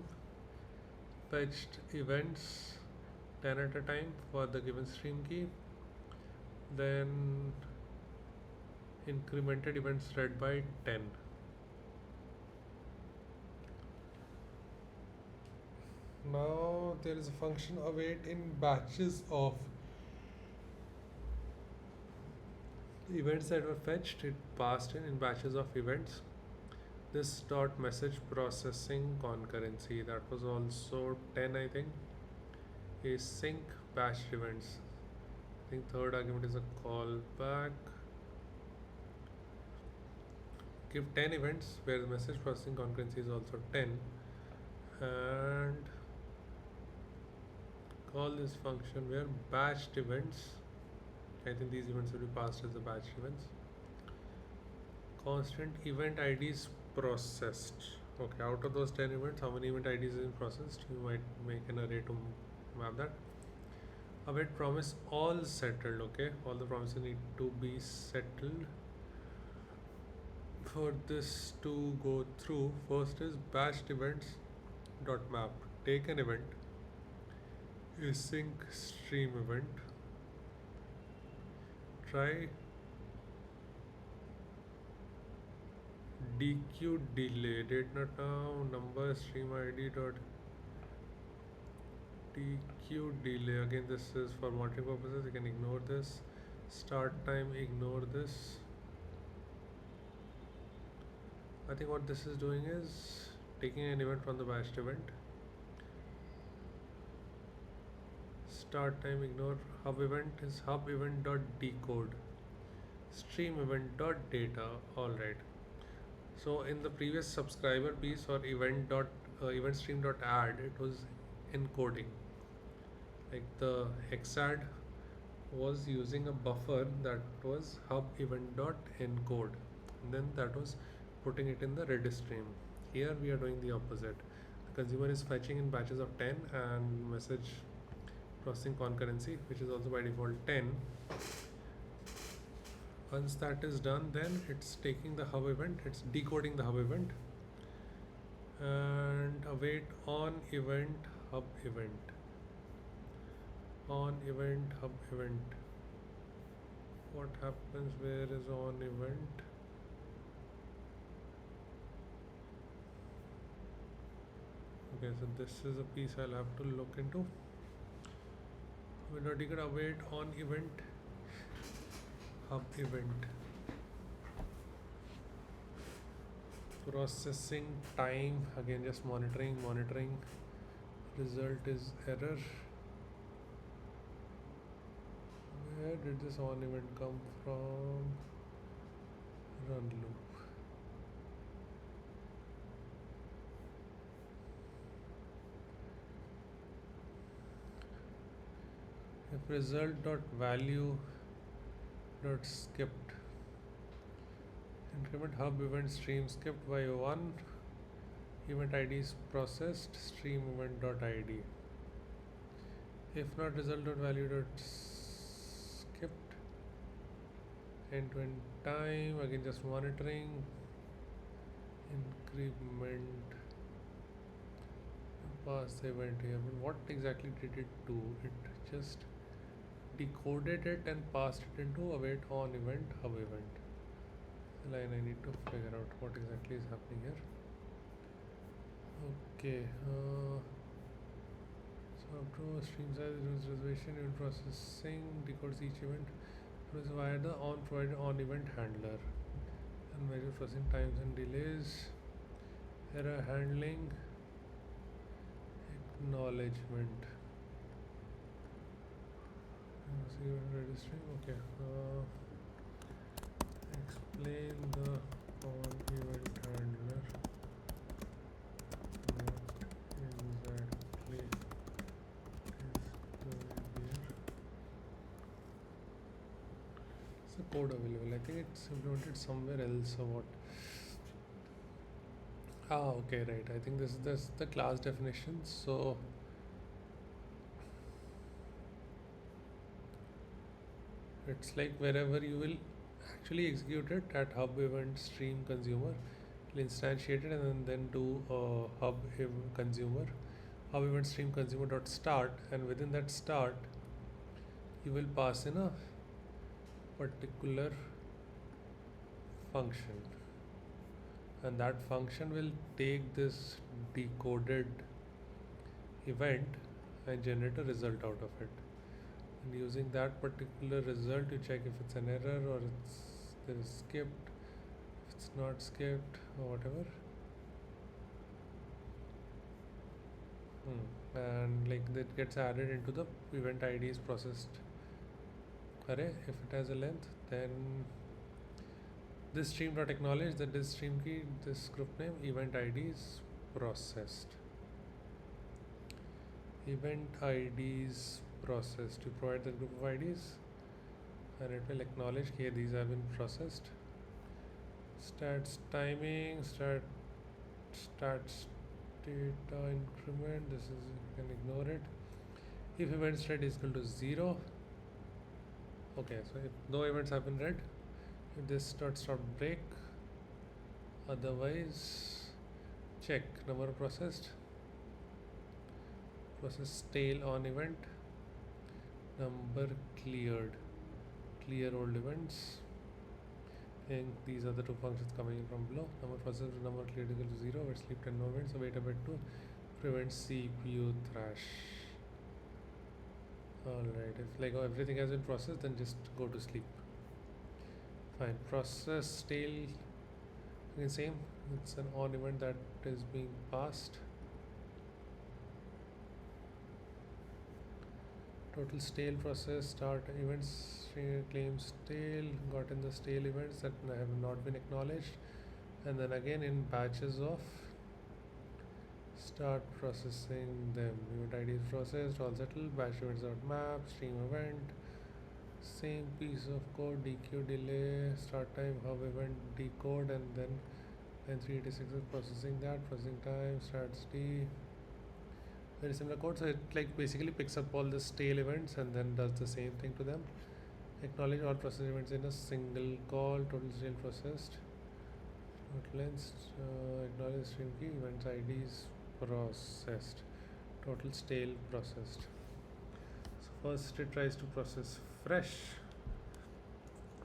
fetched events 10 at a time for the given stream key, then incremented events read by 10. Now there is a function await in batches of events that were fetched. It passed in batches of events. This dot message processing concurrency, that was also 10, I think. Async batch events. I think third argument is a callback. Give 10 events where the message processing concurrency is also 10, and call this function where batched events, I think these events will be passed as the batch events. Constant event IDs processed. Okay, out of those 10 events, how many event IDs is processed? You might make an array to map that. Await promise all settled. Okay, all the promises need to be settled. For this to go through, first is batched events dot map. Take an event, async stream event, try DQ delay, date not now, number stream ID dot TQ delay, again this is for monitoring purposes, you can ignore this. Start time, ignore this. I think what this is doing is taking an event from the batched event. Start time, ignore. Hub event is hub event dot decode. Stream event dot data. All right. So in the previous subscriber piece or event stream dot add, it was encoding. Like the hexad was using a buffer that was hub event dot encode. And then that was putting it in the Redis stream. Here we are doing the opposite. The consumer is fetching in batches of 10 and message processing concurrency, which is also by default 10. Once that is done, then it's taking the hub event, it's decoding the hub event and await on event hub event. On event hub event. What happens? Where is on event? Okay, so this is a piece I'll have to look into. We're not going to await on event hub event. Processing time, again just monitoring. Result is error. Where did this on event come from? Run loop. If result dot value dot skipped, increment hub event stream skipped by 1, event ID is processed, stream event dot ID. If not, result dot value dot skipped, end to end time, again just monitoring, increment, pass the event here. But what exactly did it do? It just decoded it and passed it into await on event hub event. The line I need to figure out what exactly is happening here. Okay, so up to stream size reservation, event processing, decodes each event via the on provided on event handler and measure processing times and delays, error handling, acknowledgement. Registering. Okay. Explain the on event handler. What exactly is doing here? It's a code available. I think it's implemented somewhere else or what. Okay, right. I think this is the class definition. So it's like wherever you will actually execute it at hub event stream consumer, you'll instantiate it and then do hub event stream consumer dot start, and within that start you will pass in a particular function, and that function will take this decoded event and generate a result out of it. And using that particular result, you check if it's an error or there is skipped, if it's not skipped or whatever. And like that gets added into the event ID is processed array. If it has a length, then this stream dot acknowledge that this stream key, this group name, event ID is processed. Event IDs processed. You provide the group of IDs and it will acknowledge here these have been processed. Stats timing, stats data increment, this is, you can ignore it. If event state is equal to 0, okay, so if no events have been read, if this dot stop break, otherwise check number processed, process tail on event, number cleared, clear old events, and these are the two functions coming in from below. Number processed, number cleared equal to 0, where sleep 10 no events, so wait a bit to prevent CPU thrash. Alright, if like everything has been processed, then just go to sleep. Fine. Process tail, again same. It's an on event that is being passed. Total stale process, start events, claims stale, gotten the stale events that have not been acknowledged, and then again in batches of start processing them. Event ID is processed, all settled, batch events dot map, stream event, same piece of code, DQ delay, start time, hub event decode, and then 386 is processing that, processing time, starts D. Very similar code, so it like basically picks up all the stale events and then does the same thing to them. Acknowledge all process events in a single call, total stale processed. Length, acknowledge stream key, events IDs processed, total stale processed. So first it tries to process fresh.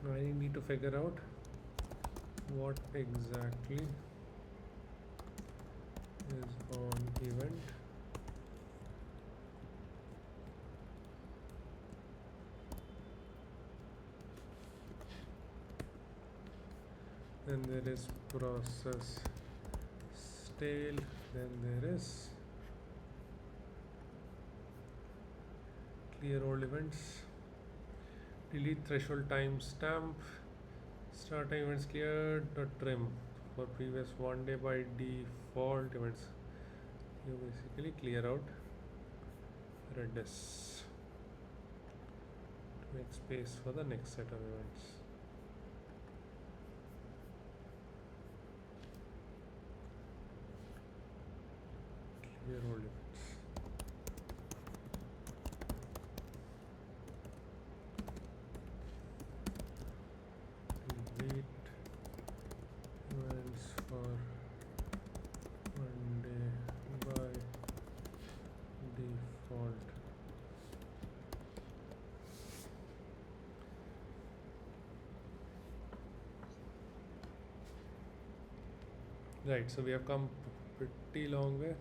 Now I need to figure out what exactly is on event. Then there is process stale, then there is clear all events, delete threshold timestamp, start time events cleared, trim for previous one day by default events. You basically clear out Redis to make space for the next set of events. Clear all events. Delete events for one day by default. Right, so we have come pretty long way.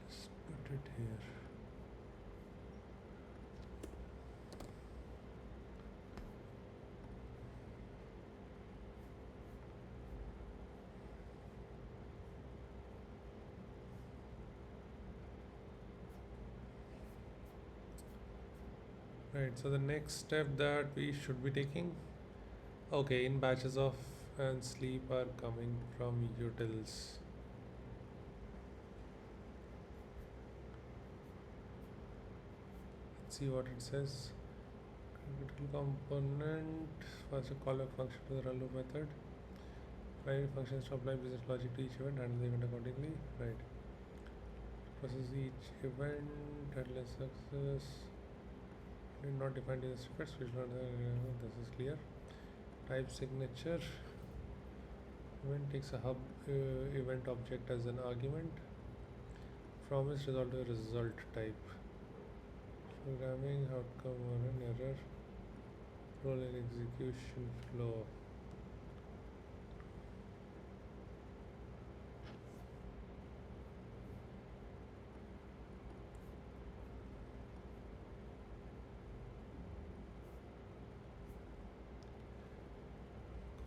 Just put it here. Right, so the next step that we should be taking, okay, in batches of and sleep are coming from utils. Let's see what it says. Critical component, first a callback function to the run loop method. Primary functions to apply business logic to each event, handle the event accordingly. Right. Process each event, handle success. Did not define the secrets, which not this is clear. Type signature. Event takes a hub event object as an argument. From its result to a result type. Programming outcome or an error. Role in execution flow.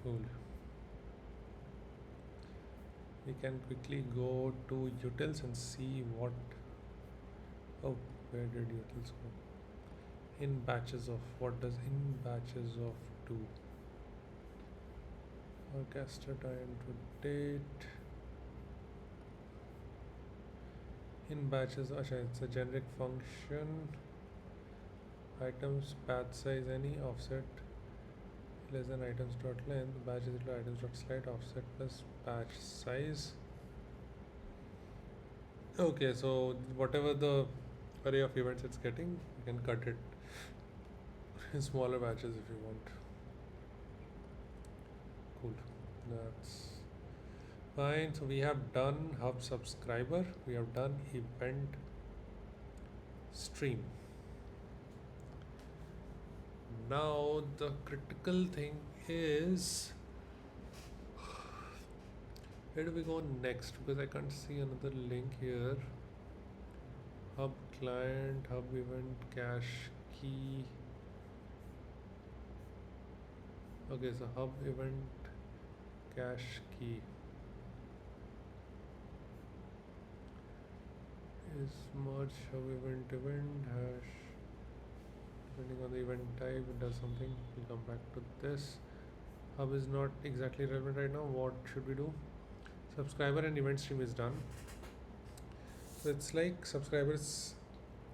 Cool. We can quickly go to utils and see what. Oh, where did utils go? In batches of. What does in batches of do? Farcaster time to date. In batches, it's a generic function. Items path size any offset less than items dot length, batch is equal to items dot slide offset plus batch size. Okay, so whatever the array of events it's getting, you can cut it in smaller batches if you want. Cool. That's Fine, so we have done hub subscriber, we have done event stream. Now the critical thing is, where do we go next? Because I can't see another link here. Hub client, hub event, cache key. Okay, so hub event, cache key is merge hub event hash. Depending on the event type, it does something. We'll come back to this. Hub is not exactly relevant right now. What should we do? Subscriber and event stream is done. So it's like subscribers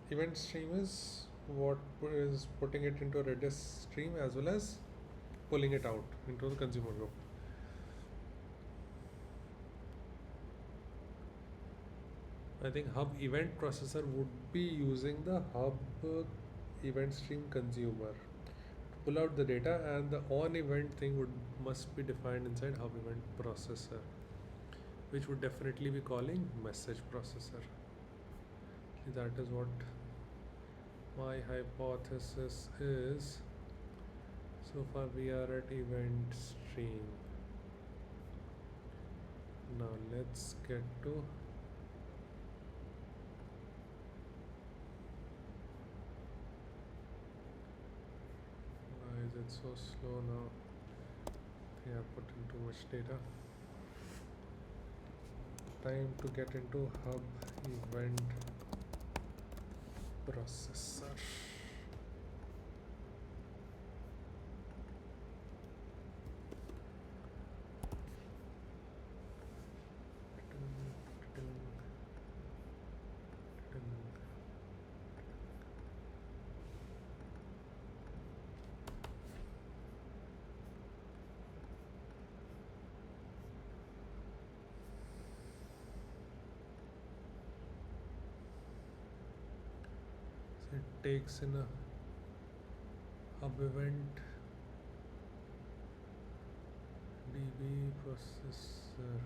event stream is what is putting it into a Redis stream as well as pulling it out into the consumer group. I think hub event processor would be using the hub event stream consumer to pull out the data, and the on event thing must be defined inside hub event processor, which would definitely be calling message processor. That is what my hypothesis is. So far we are at event stream. Now let's get to why is it so slow now? I think I put in too much data. Time to get into hub event processor. It takes in a hub event DB processor,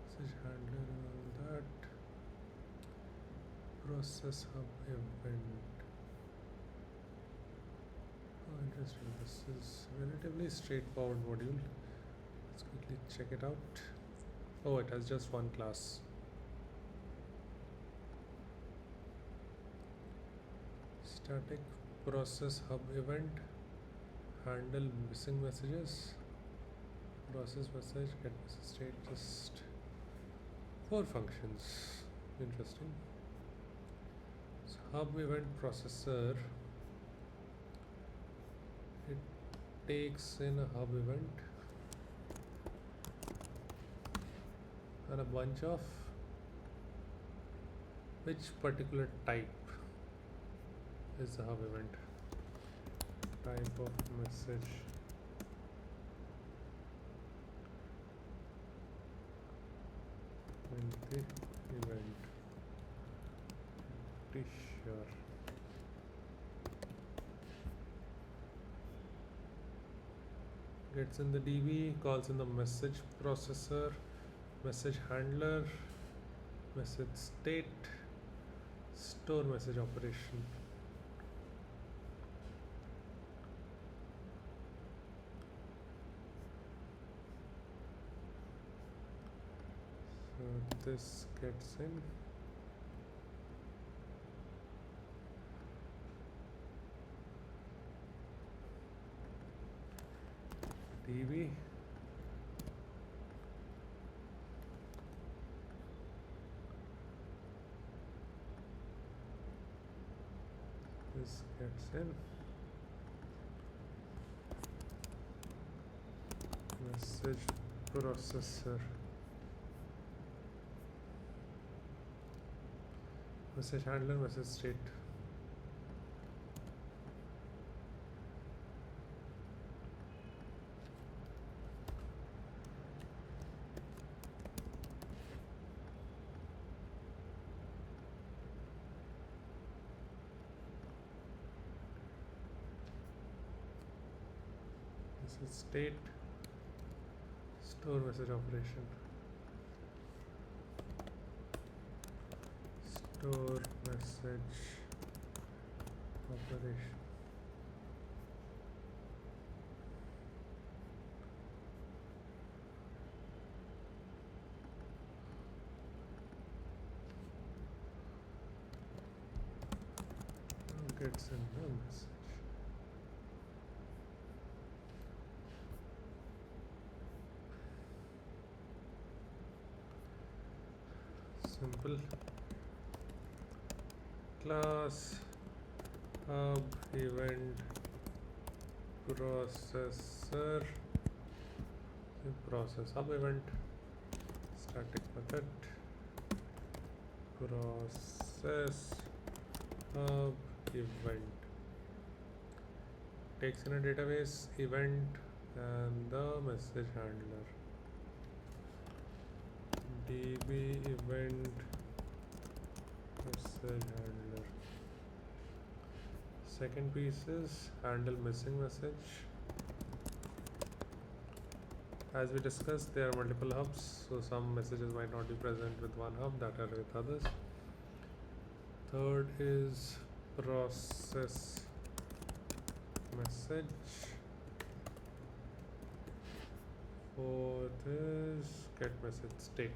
message handler, and all that. Process hub event. Oh, interesting. This is relatively straightforward module. Let's quickly check it out. Oh, it has just one class. Static process hub event, handle missing messages, process message, get message state, just 4 functions. Interesting. So hub event processor, it takes in a hub event and a bunch of which particular type is the hub event. Type of message. In the event. Pretty sure. Gets in the DB, calls in the message processor, message handler, message state, store message operation. So this gets in. DB. This gets in. Message processor. Message handler, message state. Message state, store message operation. store message operation. Gets in the message. Simple. Class hub event processor. Process hub event static method process hub event takes in a database event and the message handler db event message handler. Second piece is handle missing message. As we discussed, there are multiple hubs, so some messages might not be present with one hub that are with others. Third is process message. Fourth is get message state.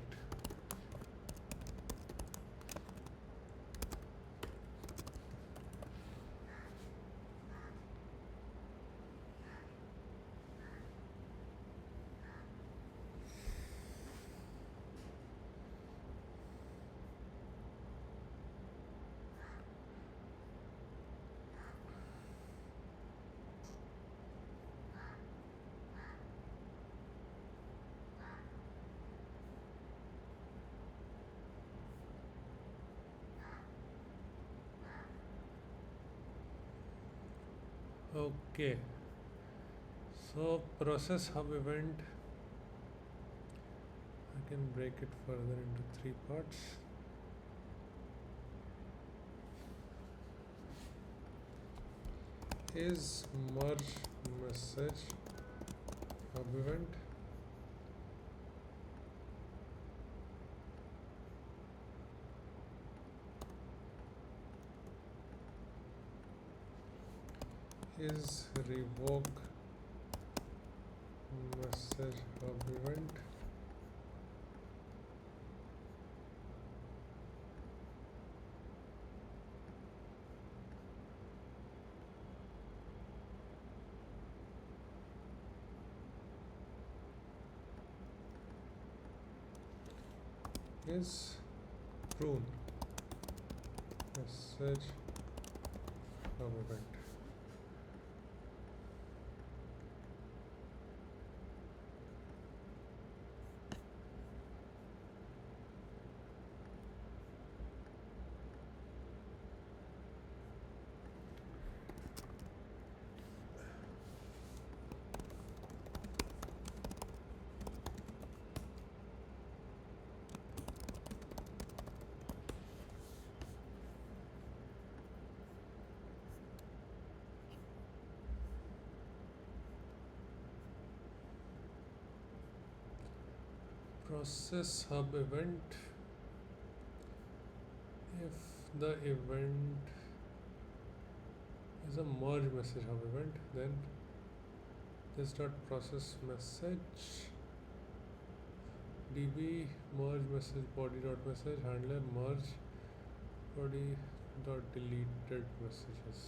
Okay, so process hub event, I can break it further into three parts. Is merge message hub event. Is revoke message hub event. Is prune message hub event. Process hub event. If the event is a merge message hub event, then this dot process message db merge message body dot message handler merge body dot deleted messages.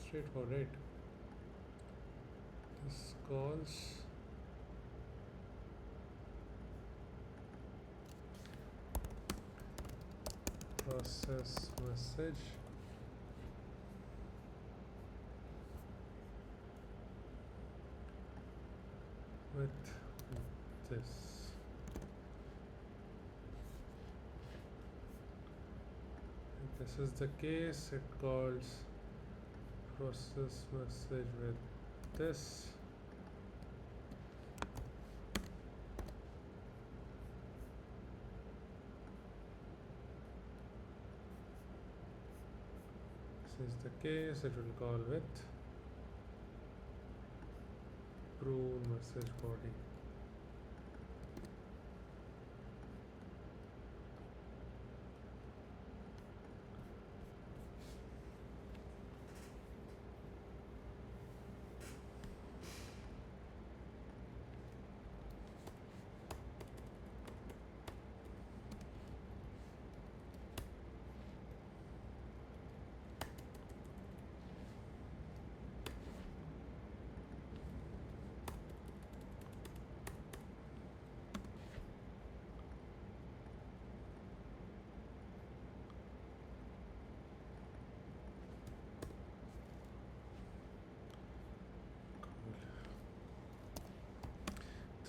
Straightforward, right? This calls process message with this. If this is the case, it calls process message with this. This is the case, it will call with prune message body.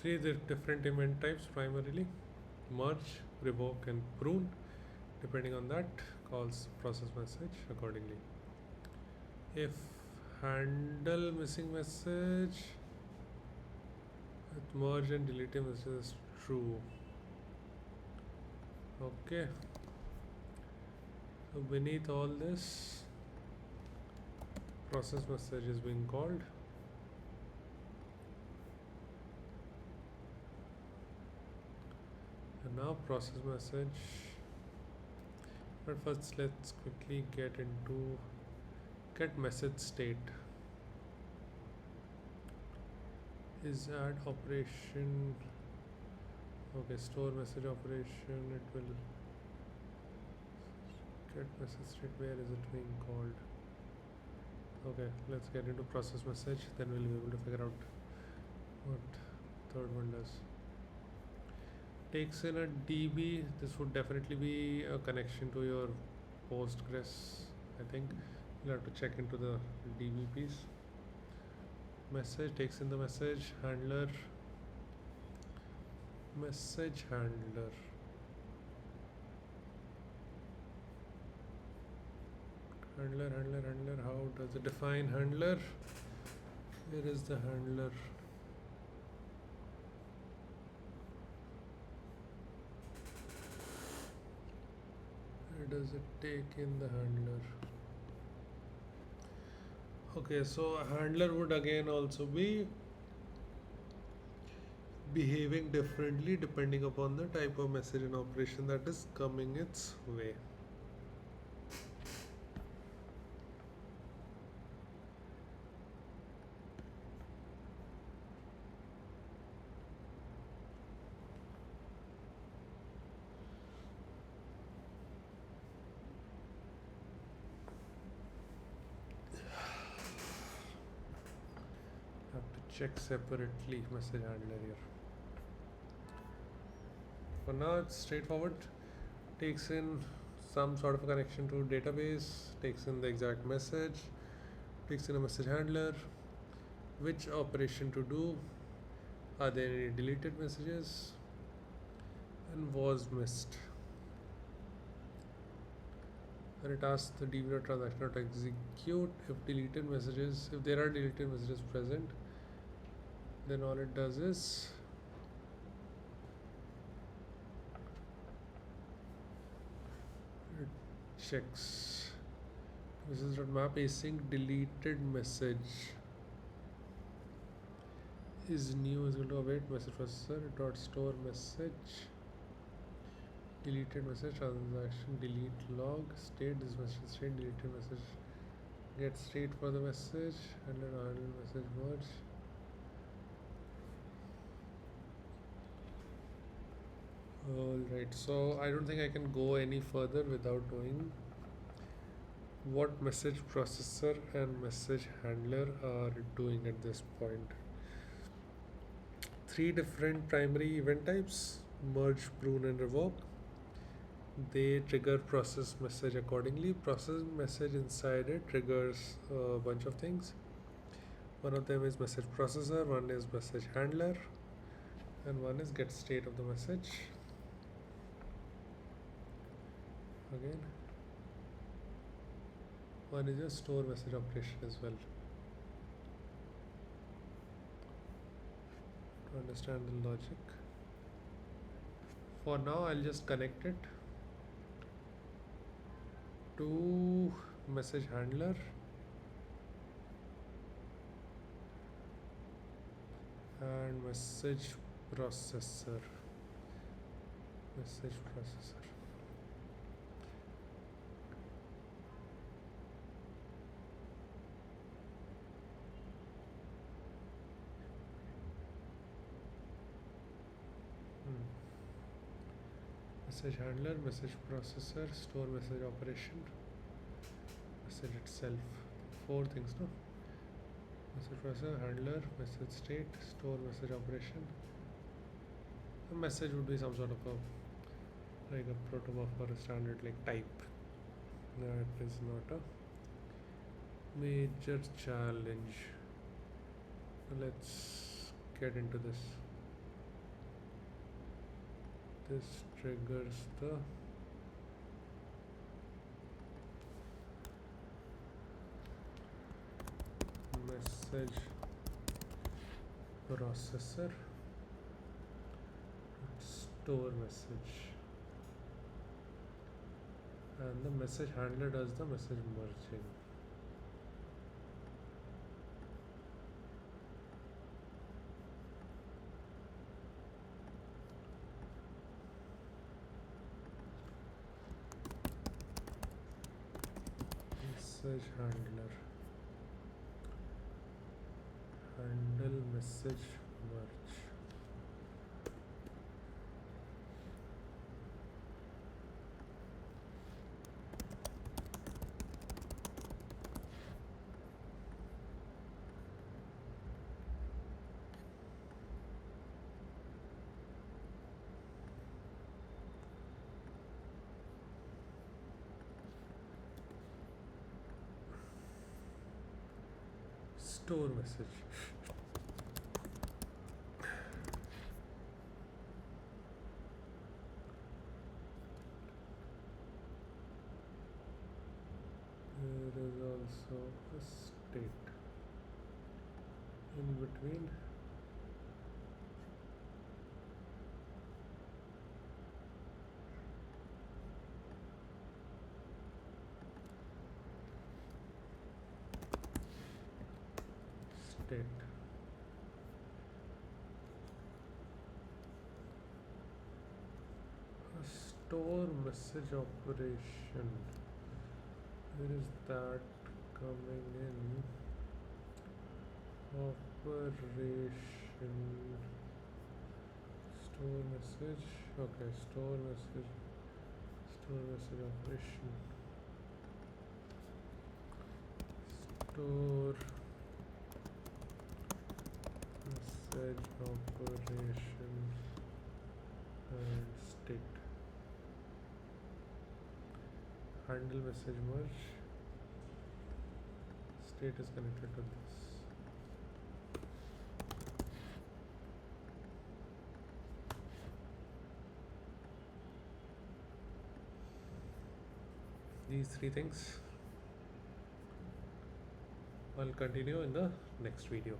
three different event types primarily: merge, revoke, and prune. Depending on that, calls process message accordingly. If handle missing message with merge and delete message is true. Okay. So beneath all this, process message is being called. And now process message. But first let's quickly get into get message state. Is add operation. Okay, store message operation. It will get message state. Where is it being called? Okay, let's get into process message. Then we'll be able to figure out what third one does. Takes in a DB. This would definitely be a connection to your Postgres. I think you'll have to check into the DB piece. Message takes in the message handler. Message handler. Handler. How does it define handler? Where is the handler? Where does it take in the handler? Okay, so a handler would again also be behaving differently depending upon the type of message and operation that is coming its way. Check separately message handler here. For now it's straightforward. Takes in some sort of a connection to database, takes in the exact message, takes in a message handler, which operation to do, are there any deleted messages, and was missed. And it asks the DB transaction to execute if there are deleted messages present. Then all it does is it checks map async deleted message is new is equal to await message processor dot store message deleted message transaction delete log state this message state deleted message get state for the message handle message merge. Alright, so I don't think I can go any further without knowing what message processor and message handler are doing at this point. Three different primary event types: merge, prune, and revoke. They trigger process message accordingly. Process message inside it triggers a bunch of things. One of them is message processor, one is message handler, and one is get state of the message. Again, one is a store message operation as well. To understand the logic, for now I'll just connect it to message handler and message processor. Message handler, message processor, store message operation, message itself. Four things, no? Message processor, handler, message state, store message operation. A message would be some sort of a protobuf or a standard like type. That is not a major challenge. Let's get into this. this triggers the message processor store message, and the message handler does the message merging. Message handler handle message merge. Store message. There is also a state in between. State. A store message operation. Where is that coming in? Operation. Store message. Okay, store message. Store message operation. Store message operation and state. Handle message merge. State is connected to this. These three things I'll continue in the next video.